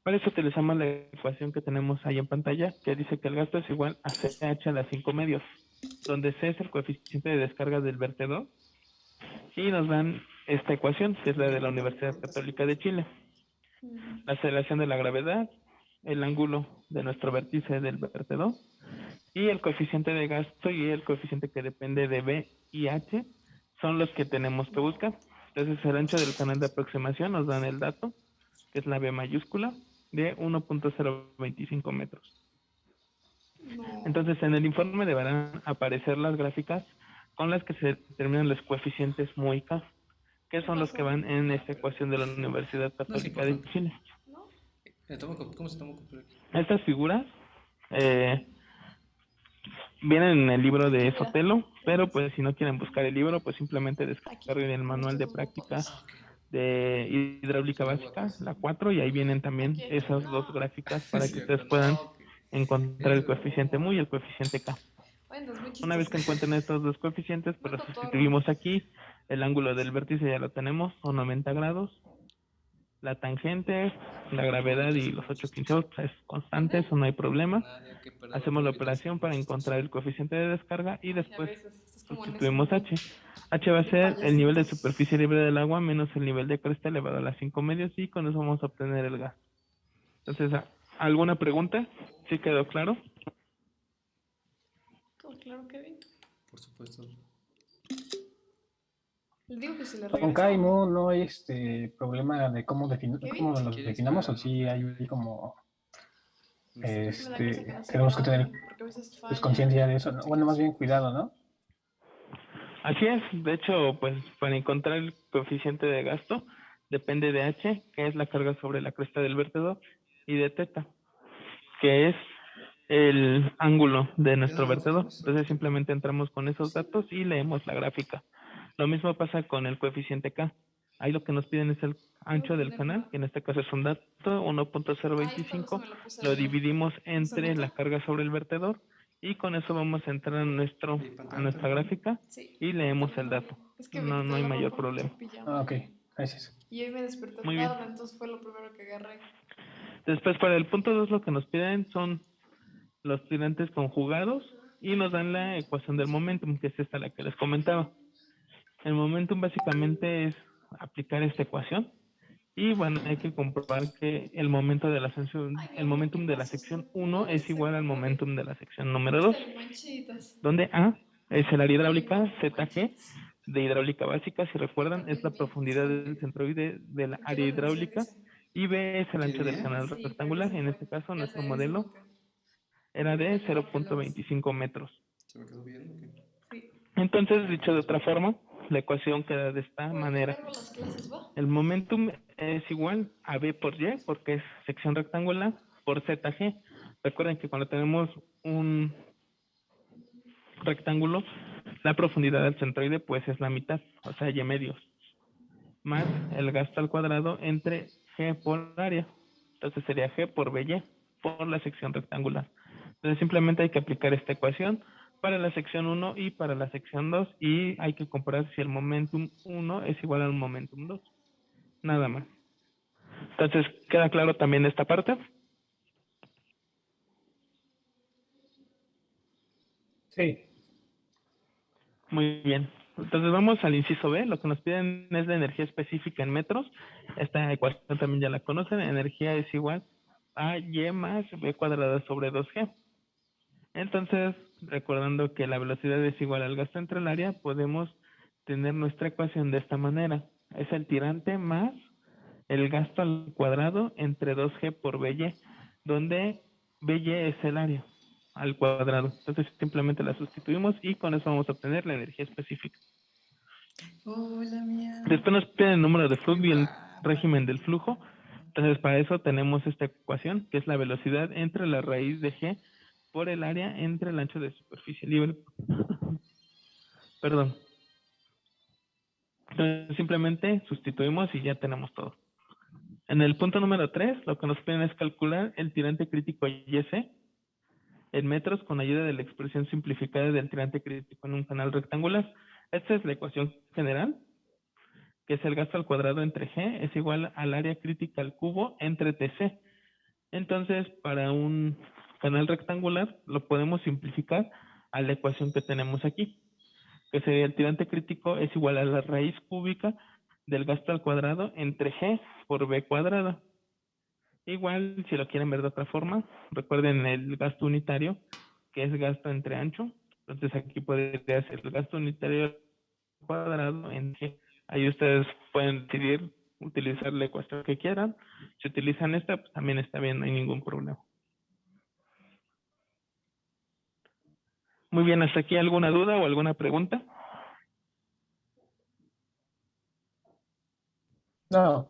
S1: Para eso utilizamos la ecuación que tenemos ahí en pantalla, que dice que el gasto es igual a CH a la 5 medios, donde C es el coeficiente de descarga del vertedor, y nos dan esta ecuación, que es la de la Universidad Católica de Chile. La aceleración de la gravedad, el ángulo de nuestro vértice del vertedor, y el coeficiente de gasto y el coeficiente que depende de B y H son los que tenemos que buscar. Entonces, el ancho del canal de aproximación nos dan el dato, que es la B mayúscula, de 1.025 metros.
S3: No.
S1: Entonces, en el informe deberán aparecer las gráficas con las que se determinan los coeficientes mu y K, que son los que van en esta ecuación de la Universidad Católica de
S6: importante.
S1: Chile.
S3: ¿No?
S6: ¿Cómo se toma captura aquí?
S1: Estas figuras vienen en el libro de
S3: Mira.
S1: Sotelo, pero pues si no quieren buscar el libro, pues simplemente descarguen el manual de práctica
S6: Ah, ok.
S1: de hidráulica básica, la 4, y ahí vienen también
S3: Aquí.
S1: esas
S3: No.
S1: dos gráficas para
S6: Sí,
S1: que ustedes
S6: no,
S1: puedan
S6: ok.
S1: encontrar el coeficiente mu y el coeficiente K.
S3: Bueno, es muy chistoso.
S1: Una vez que encuentren estos dos coeficientes, pues
S3: Muy
S1: los
S3: cotorro.
S1: sustituimos aquí. El ángulo del vértice ya lo tenemos, son 90 grados. La tangente, la gravedad y los 8/15 es constante, eso no hay problema.
S6: Nadie que perder
S1: Hacemos la
S6: probabilidades
S1: operación
S6: muy
S1: para
S6: chistoso.
S1: encontrar el coeficiente de descarga y
S3: A
S1: después
S3: veces, esto es como en
S1: sustituimos
S3: ese
S1: H. H va a
S3: de
S1: ser el nivel de
S3: payasitos.
S1: superficie libre del agua menos el nivel de cresta elevado a las 5 medios, y con eso vamos a obtener el gas. Entonces, ¿alguna pregunta? ¿Sí quedó claro?
S3: Todo claro, Kevin.
S6: Por supuesto.
S3: Les digo que si le
S5: Con
S3: regreso.
S5: K y Mu no hay problema de cómo,
S3: ¿Qué
S5: cómo
S6: Si
S5: los
S6: quieres,
S5: definamos, o
S6: no,
S5: sí
S6: no,
S5: hay como
S3: Me da cosa que no se
S5: tenemos que
S3: grabe,
S5: tener
S3: porque a veces
S5: pues,
S3: falla.
S5: conciencia de eso, ¿no? Bueno, más bien cuidado, ¿no?
S1: Así es, de hecho, pues para encontrar el coeficiente de gasto depende de H, que es la carga sobre la cresta del vertedor, y de teta, que es el ángulo de nuestro vertedor. Entonces simplemente entramos con esos datos y leemos la gráfica. Lo mismo pasa con el coeficiente K. Ahí lo que nos piden es el ancho del canal, que en este caso es un dato,
S3: Ay,
S1: 1.025,
S3: me lo puse
S1: lo
S3: ahí.
S1: dividimos entre
S3: nota?
S1: la carga sobre el vertedor, y con eso vamos a entrar a nuestra gráfica
S3: Sí.
S1: y leemos el dato.
S3: Es que
S1: No,
S3: me
S1: no
S3: quité
S1: hay
S3: la
S1: mayor
S3: ropa, me puse
S1: problema.
S3: en pijama.
S5: Ah, ok, gracias.
S3: Y hoy me desperté
S1: Muy bien.
S3: tarde, entonces fue lo primero que agarré.
S1: Después, para el punto 2, lo que nos piden son los tirantes conjugados y nos dan la ecuación del momentum, que es esta la que les comentaba. El momentum básicamente es aplicar esta ecuación, y bueno, hay que comprobar que el momento de la sección,
S3: Ay, mi
S1: el
S3: amor,
S1: momentum
S3: ¿qué
S1: de la
S3: pasó?
S1: sección
S3: No
S1: 1
S3: vayas
S1: es
S3: a
S1: igual al
S3: salir
S1: momentum de la sección número 2,
S3: de manchitas.
S1: donde A es el área hidráulica,
S3: Ay,
S1: ZG
S3: manchitas.
S1: de hidráulica básica, si recuerdan, es la
S3: También bien.
S1: profundidad del centroide de la
S3: Mucha
S1: área
S3: atención,
S1: hidráulica,
S3: dice.
S1: y B es el ancho del
S6: ¿Quién
S1: canal
S3: Sí, pero ya
S1: rectangular.
S3: se
S1: En
S3: fue.
S1: este caso,
S3: Ya
S1: nuestro
S3: se
S1: modelo
S3: volteó.
S1: era de
S3: Ya llegó Pelos.
S1: 0.25 metros.
S6: ¿Se me quedó viendo?
S3: Sí.
S1: Entonces, dicho de otra forma, la ecuación queda de esta
S3: Bueno,
S1: manera.
S3: cargo las clases, ¿va?
S1: El momentum es igual a B por Y, porque es sección rectangular, por ZG. Recuerden que cuando tenemos un rectángulo, la profundidad del centroide pues es la mitad, o sea, Y medios, más el gasto al cuadrado entre G por área. Entonces sería G por BY, por la sección rectangular. Entonces simplemente hay que aplicar esta ecuación para la sección 1 y para la sección 2, y hay que comparar si el momentum 1 es igual al momentum 2. Nada más. Entonces, ¿queda claro también esta parte?
S5: Sí,
S1: Muy bien. Entonces vamos al inciso B. Lo que nos piden es la energía específica en metros. Esta ecuación también ya la conocen. Energía es igual a Y más B cuadrada sobre 2G. Entonces, recordando que la velocidad es igual al gasto entre el área, podemos tener nuestra ecuación de esta manera. Es el tirante más el gasto al cuadrado entre 2G por BY, donde BY es el área al cuadrado. Entonces simplemente la sustituimos y con eso vamos a obtener la energía específica.
S6: Hola, mía.
S1: Después nos piden el número de
S6: Muy
S1: flujo y el
S6: guapa.
S1: régimen del flujo. Entonces para eso tenemos esta ecuación, que es la velocidad entre la raíz de G por el área entre el ancho de superficie libre. Perdón. Entonces simplemente sustituimos y ya tenemos todo. En el punto número 3, lo que nos piden es calcular el tirante crítico YC. en metros con ayuda de la expresión simplificada del tirante crítico en un canal rectangular. Esta es la ecuación general, que es el gasto al cuadrado entre G es igual al área crítica al cubo entre TC. Entonces, para un canal rectangular lo podemos simplificar a la ecuación que tenemos aquí, que sería el tirante crítico es igual a la raíz cúbica del gasto al cuadrado entre G por B cuadrada. Igual, si lo quieren ver de otra forma, recuerden el gasto unitario, que es gasto entre ancho. Entonces aquí podría ser el gasto unitario cuadrado en G. Ahí ustedes pueden decidir utilizar la ecuación que quieran. Si utilizan esta, pues también está bien, no hay ningún problema. Muy bien, ¿hasta aquí alguna duda o alguna pregunta?
S7: No,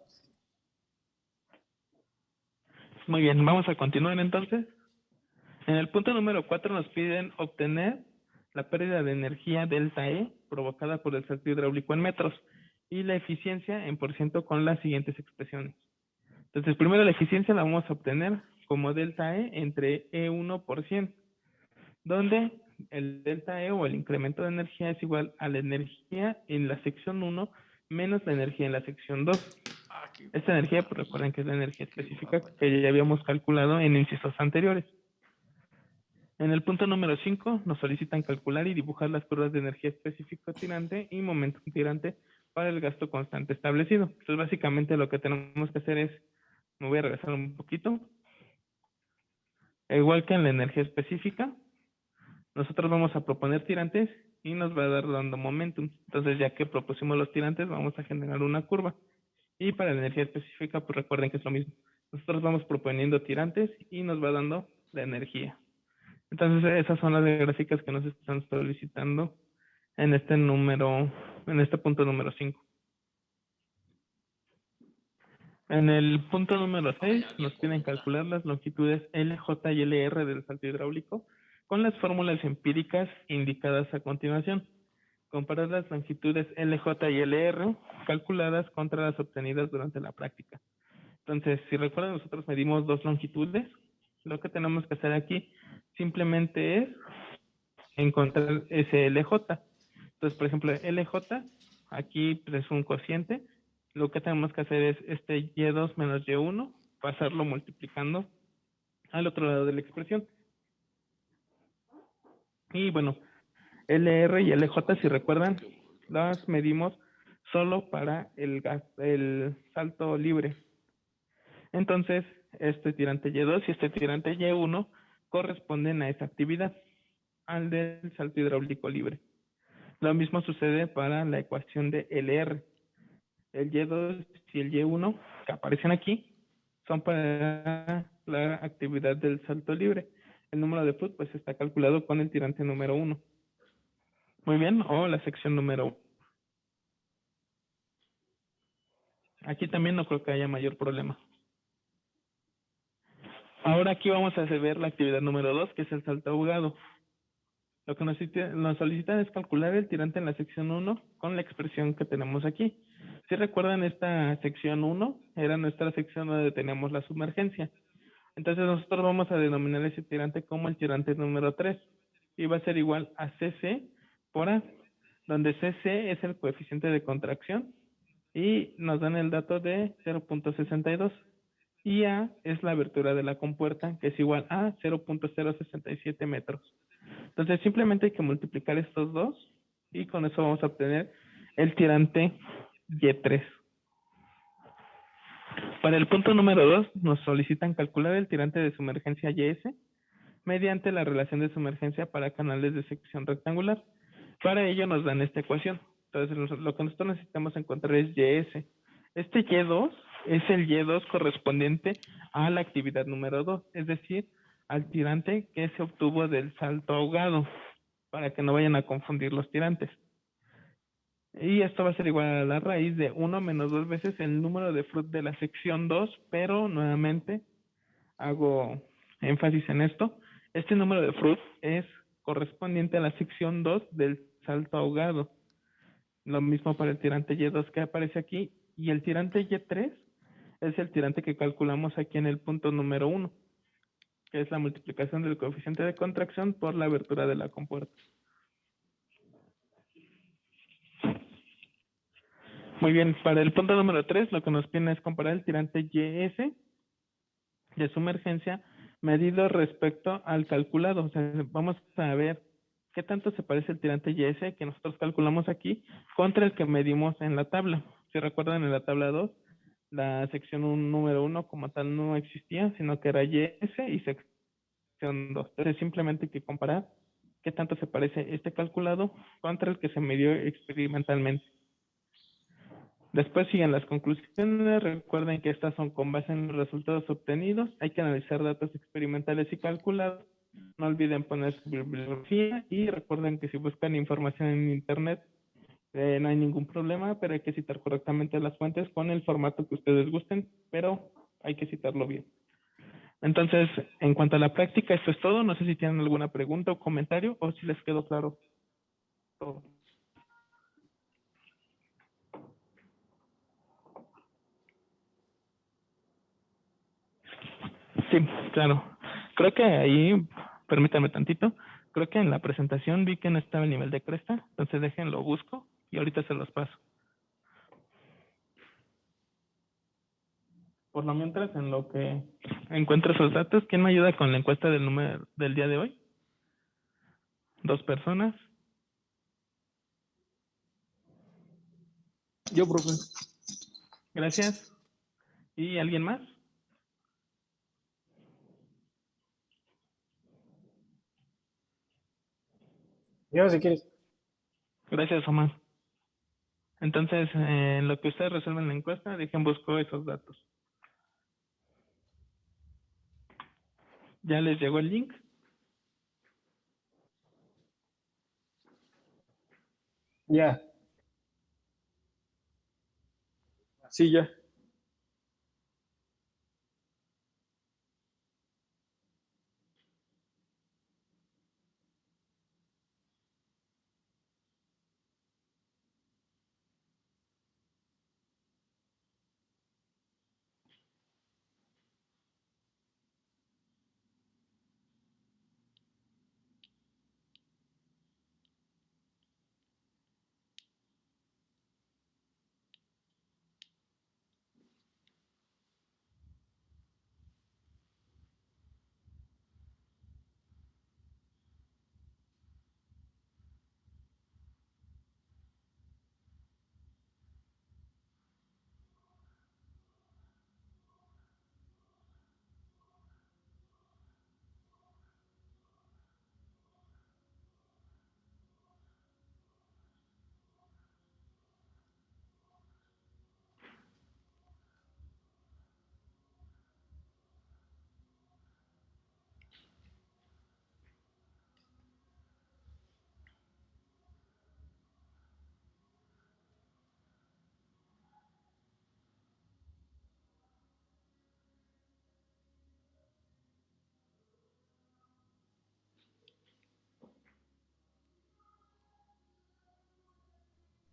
S1: Muy bien, vamos a continuar entonces. En el punto número 4 nos piden obtener la pérdida de energía delta E provocada por el salto hidráulico en metros y la eficiencia en por ciento con las siguientes expresiones. Entonces, primero la eficiencia la vamos a obtener como delta E entre E1 por 100, donde el delta E o el incremento de energía es igual a la energía en la sección 1 menos la energía en la sección 2. Esta energía, pues recuerden que es la energía específica que ya habíamos calculado en incisos anteriores. En el punto número 5 nos solicitan calcular y dibujar las curvas de energía específico tirante y momento tirante para el gasto constante establecido. Entonces básicamente lo que tenemos que hacer es, me voy a regresar un poquito, igual que en la energía específica, nosotros vamos a proponer tirantes y nos va a dar dando momentum. Entonces ya que propusimos los tirantes vamos a generar una curva. Y para la energía específica pues recuerden que es lo mismo. Nosotros vamos proponiendo tirantes y nos va dando la energía. Entonces, esas son las gráficas que nos están solicitando en este punto número 5. En el punto número 6 nos piden calcular las longitudes LJ y LR del salto hidráulico con las fórmulas empíricas indicadas a continuación. Comparar las longitudes LJ y LR calculadas contra las obtenidas durante la práctica. Entonces, si recuerdan, nosotros medimos dos longitudes. Lo que tenemos que hacer aquí simplemente es encontrar ese LJ. Entonces, por ejemplo, LJ, aquí es un cociente. Lo que tenemos que hacer es este Y2 menos Y1, pasarlo multiplicando al otro lado de la expresión. Y bueno, LR y LJ, si recuerdan, las medimos solo para el salto libre. Entonces, este tirante Y2 y este tirante Y1 corresponden a esa actividad, al del salto hidráulico libre. Lo mismo sucede para la ecuación de LR. El Y2 y el Y1 que aparecen aquí son para la actividad del salto libre. El número de foot pues está calculado con el tirante número 1. Muy bien, o la sección número 1. Aquí también no creo que haya mayor problema. Ahora aquí vamos a ver la actividad número 2, que es el salto ahogado. Lo que nos solicitan es calcular el tirante en la sección 1 con la expresión que tenemos aquí. Si recuerdan, esta sección 1 era nuestra sección donde teníamos la sumergencia. Entonces nosotros vamos a denominar ese tirante como el tirante número 3. Y va a ser igual a CC por A, donde CC es el coeficiente de contracción y nos dan el dato de 0.62. Y A es la abertura de la compuerta, que es igual a 0.067 metros. Entonces simplemente hay que multiplicar estos dos y con eso vamos a obtener el tirante Y3. Para el punto número 2 nos solicitan calcular el tirante de sumergencia YS mediante la relación de sumergencia para canales de sección rectangular. Para ello nos dan esta ecuación. Entonces lo que nosotros necesitamos encontrar es YS. Este Y2 es el Y2 correspondiente a la actividad número 2, es decir, al tirante que se obtuvo del salto ahogado, para que no vayan a confundir los tirantes. Y esto va a ser igual a la raíz de 1 menos 2 veces el número de Froude de la sección 2, pero nuevamente hago énfasis en esto. Este número de Froude es correspondiente a la sección 2 del salto ahogado. Lo mismo para el tirante Y2 que aparece aquí. Y el tirante Y3 es el tirante que calculamos aquí en el punto número 1. que es la multiplicación del coeficiente de contracción por la abertura de la compuerta. Muy bien, para el punto número 3, lo que nos pide es comparar el tirante YS de sumergencia medido respecto al calculado. O sea, vamos a ver qué tanto se parece el tirante YS que nosotros calculamos aquí contra el que medimos en la tabla. Si recuerdan, en la tabla 2, la sección número 1 como tal no existía, sino que era YS y sección 2. Entonces, simplemente hay que comparar qué tanto se parece este calculado contra el que se midió experimentalmente. Después siguen las conclusiones. Recuerden que estas son con base en los resultados obtenidos. Hay que analizar datos experimentales y calculados. No olviden poner su bibliografía y recuerden que si buscan información en Internet no hay ningún problema, pero hay que citar correctamente las fuentes con el formato que ustedes gusten, pero hay que citarlo bien. Entonces, en cuanto a la práctica, esto es todo. No sé si tienen alguna pregunta o comentario o si les quedó claro todo. Sí, claro. Creo que ahí, permítanme tantito, creo que en la presentación vi que no estaba el nivel de cresta, entonces déjenlo busco y ahorita se los paso. Por lo mientras, en lo que encuentro esos datos, ¿quién me ayuda con la encuesta del número del día de hoy? 2 personas.
S7: Yo, profe.
S1: Gracias. ¿Y alguien más?
S7: Yo, si quieres.
S1: Gracias, Omar. Entonces, en lo que ustedes resuelven la encuesta, dejen busco esos datos. ¿Ya les llegó el link?
S7: Ya.
S1: Sí, ya.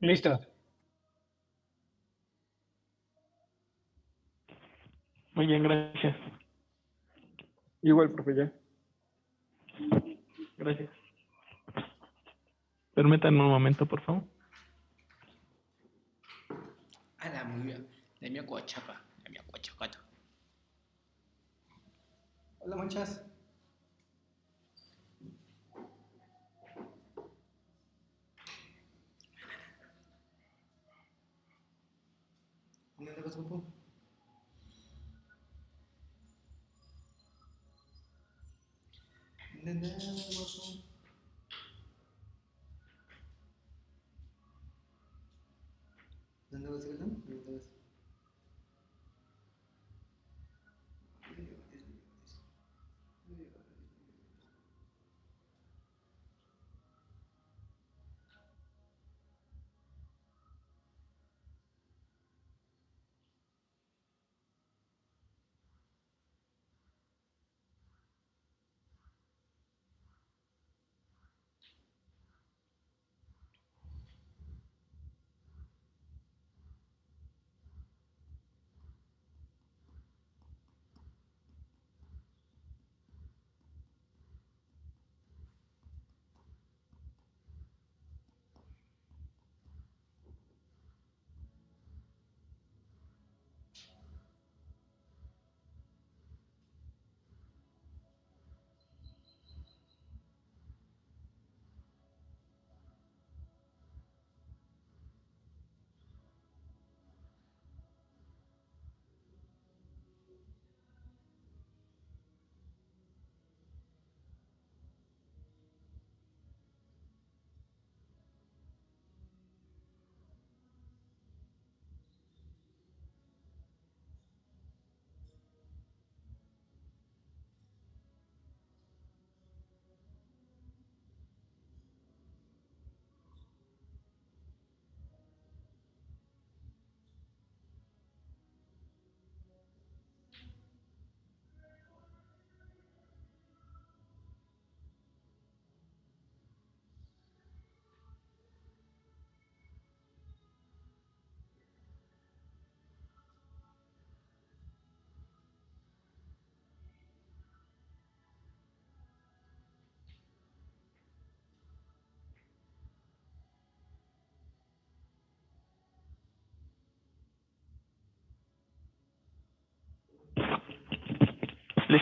S7: Listo.
S1: Muy bien, gracias.
S7: Igual, profe, ya.
S1: Gracias. Permítanme un momento, por favor.
S6: Ala, muy bien. De mi acuachapa. De mi acuachacato. Hola, manchas. ¿Dónde andas, grupo? ¿Dónde andas, guapo? ¿Dónde vas, Galdón? ¿Dónde vas?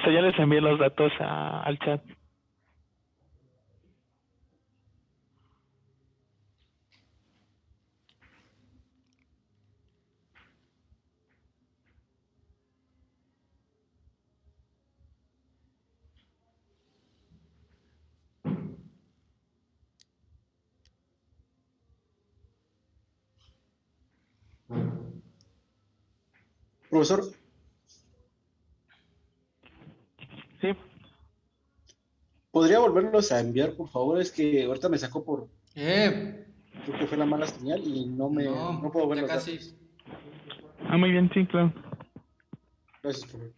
S1: Listo, ya les envié los datos al chat.
S5: Profesor,
S1: Sí,
S5: ¿podría volverlos a enviar, por favor? Es que ahorita me sacó por,
S6: ¡Eh!
S5: creo que fue la mala señal y no
S6: No,
S5: puedo ver
S6: ya
S5: los
S6: casi.
S5: datos.
S1: muy bien, sí, claro.
S5: Gracias, profe.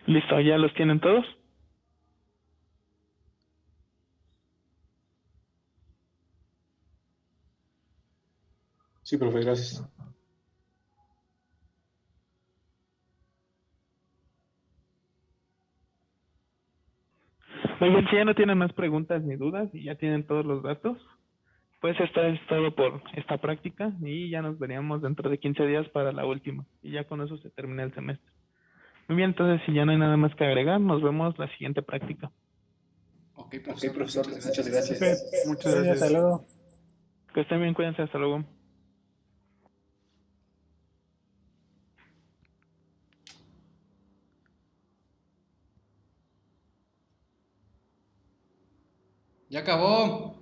S1: Listo, ¿ya los tienen todos?
S5: Sí, profe, gracias.
S1: Muy bien, si ya no tienen más preguntas ni dudas y ya tienen todos los datos, pues esto es todo por esta práctica y ya nos veríamos dentro de 15 días para la última y ya con eso se termina el semestre. Muy bien, entonces si ya no hay nada más que agregar, nos vemos la siguiente práctica.
S6: Ok,
S5: Ok,
S6: profesor,
S5: profesor,
S6: muchas
S5: muchas
S6: gracias.
S7: Ok,
S5: gracias.
S2: Muchas
S7: hasta
S2: gracias.
S7: luego.
S1: Que estén bien, cuídense, hasta luego.
S6: ¡Ya acabó!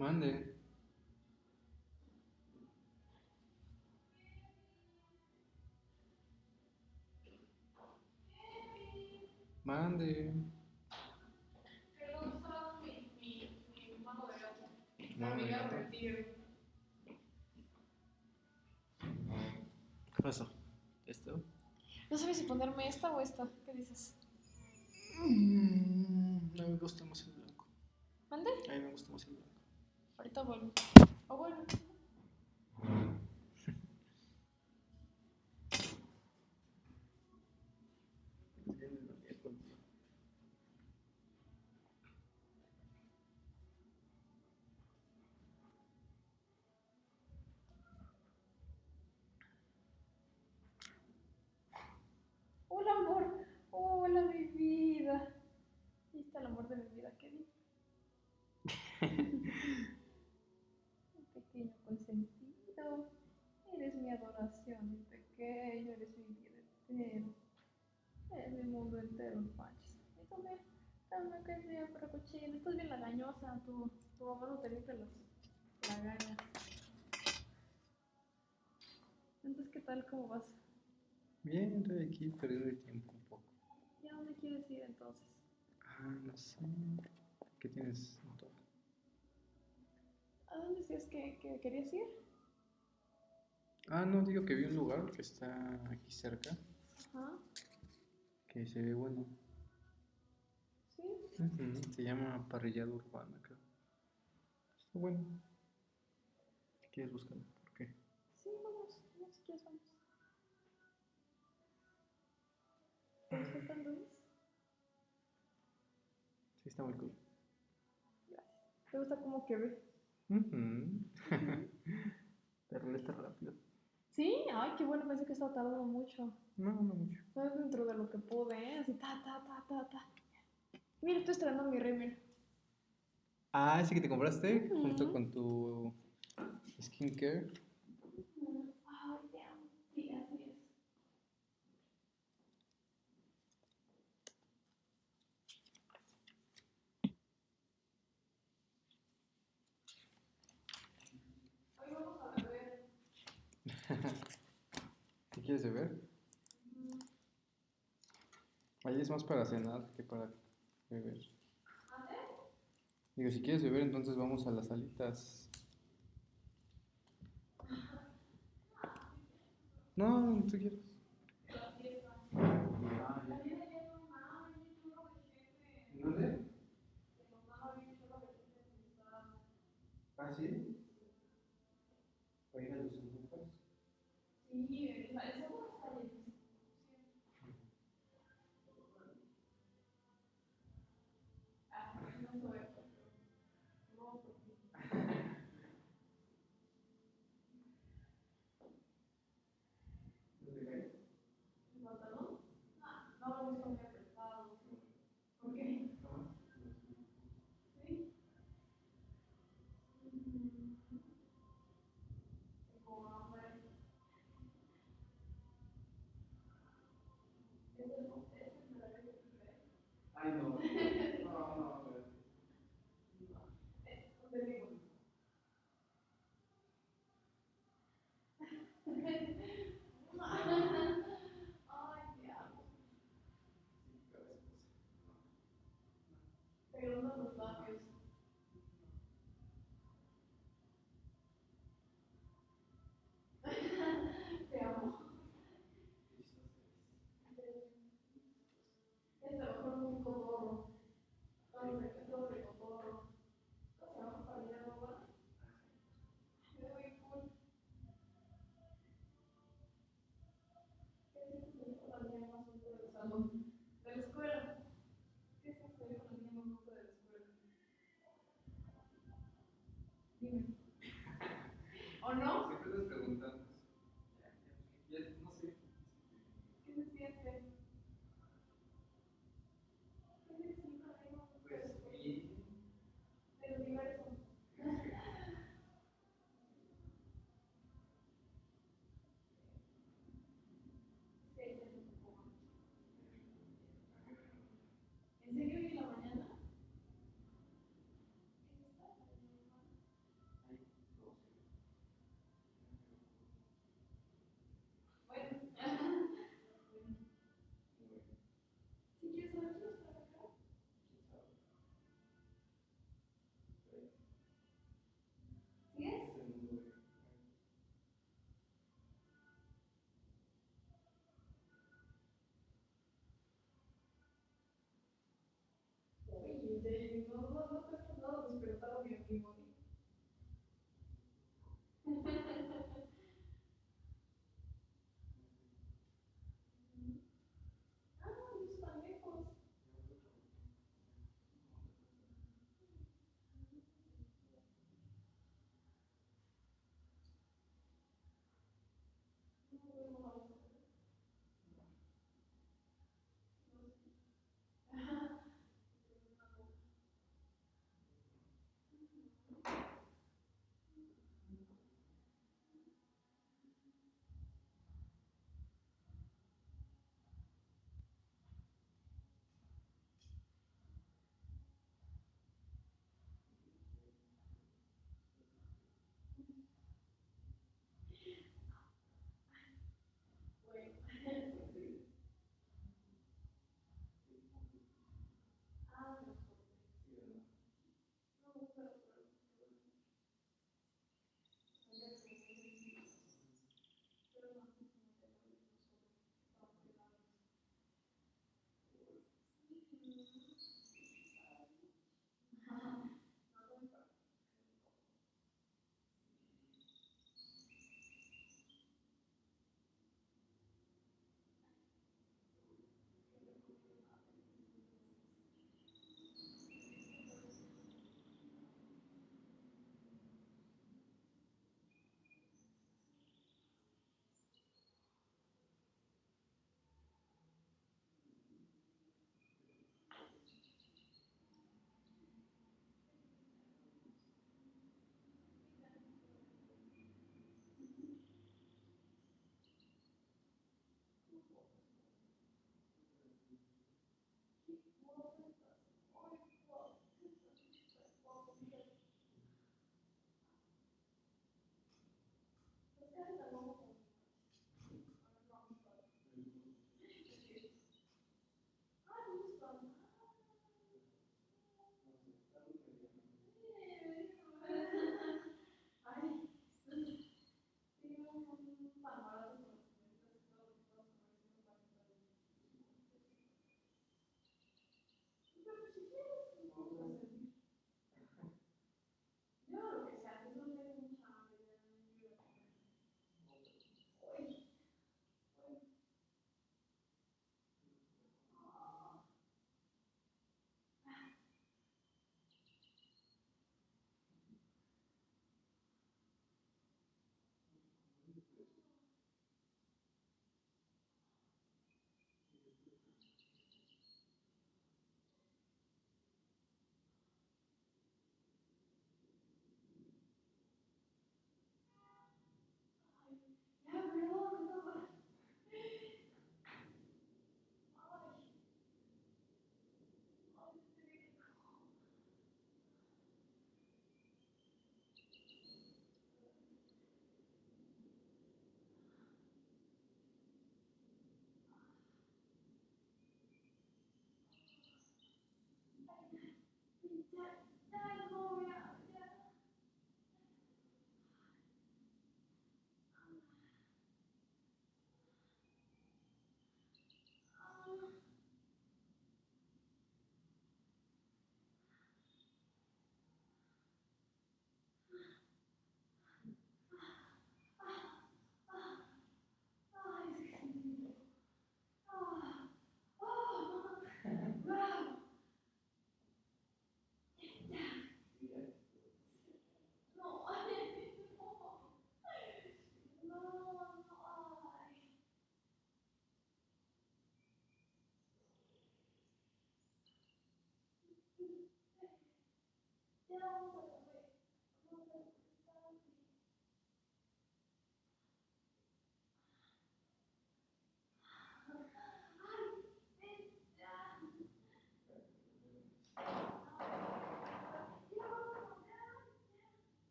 S6: Mande. Mande.
S3: Perdón, estaba dando mi mano de gato.
S6: Mano de
S3: Amiga
S6: gato.
S3: del tigre.
S6: ¿Qué pasó? ¿Esto?
S3: No sabes si ponerme esta o esta. ¿Qué dices?
S6: No me gusta más el blanco.
S3: ¿Mande?
S6: A mí me gusta más el blanco.
S3: Ahorita vuelvo. O bueno. Hola, amor. Hola, mi vida. Ahí está el amor de mi vida, Kevin. Mi pequeño consentido. Eres mi adoración, mi pequeño. Eres mi vida entero. Eres mi mundo entero, Panchis. Y también que es bien, pero cochino. Estás bien lagañosa. Tu mamá no te limpia las lagañas. Entonces, ¿qué tal? ¿Cómo vas?
S6: Bien, estoy aquí perdiendo el tiempo un poco.
S3: ¿Y a dónde quieres ir entonces?
S6: No sé. ¿Qué tienes en todo?
S3: ¿A dónde decías que querías ir?
S6: No, digo que vi un lugar que está aquí cerca,
S3: Ajá.
S6: que se ve bueno.
S3: ¿Sí?
S6: Se llama Parrillada Urbana, creo. Está bueno. ¿Quieres buscarlo? ¿Por qué?
S3: Sí, vamos. No, si quieres, vamos. ¿Te gusta San Luis?
S6: Sí, está muy cool.
S3: ¿Te gusta cómo que ve?
S6: Te regresas rápido.
S3: ¿Sí? Ay, qué bueno, pensé que estaba tardando mucho.
S6: No mucho.
S3: No es dentro de lo que pude, ¿eh? Así, ta. Mira, estoy estrenando mi rímel.
S6: Ese que te compraste junto
S3: Ujú.
S6: con tu skincare.
S3: Ay, te amo. Sí, así es. Hoy vamos a beber.
S6: ¿Qué quieres beber? Ahí es más para cenar que para beber. Digo, si quieres beber, entonces vamos a las salitas. No, tú quieres. ¿Dónde? ¿Sí? Oiga, los embujos.
S3: Sí, eso va a estar bien. No soy. ¿El pantalón? No, me gusta muy apretado. ¿Por qué? ¿Sí? Tengo hambre.
S6: Ay, no. No.
S3: ¿Dónde vivo? Ay, te amo. Pero no los labios. Te amo. Es mejor un cotorro. Todos de cotorro. ¿Cómo se llama para ir a robar? Me voy cool. ¿Qué es eso que dijo la niña más bonita del salón? De la escuela. ¿Qué es eso que dijo la niña más bonita de la escuela? Dime. ¿O no?
S6: Siempre les preguntamos. No sé.
S3: ¿Qué se siente? ¿Qué se siente la niña más bonita de la escuela? Del universo. Sí, ya se tocó. ¿En serio hoy en la mañana?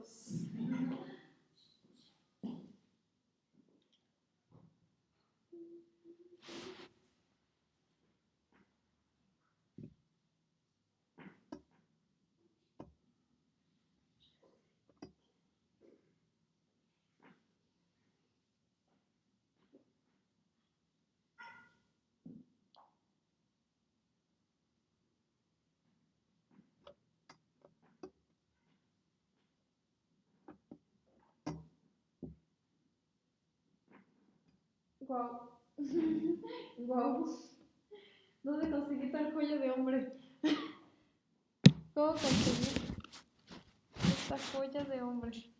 S3: Dios. Wow. Wow. ¿Dónde conseguí tal joya de hombre? ¿Cómo conseguí esta joya de hombre?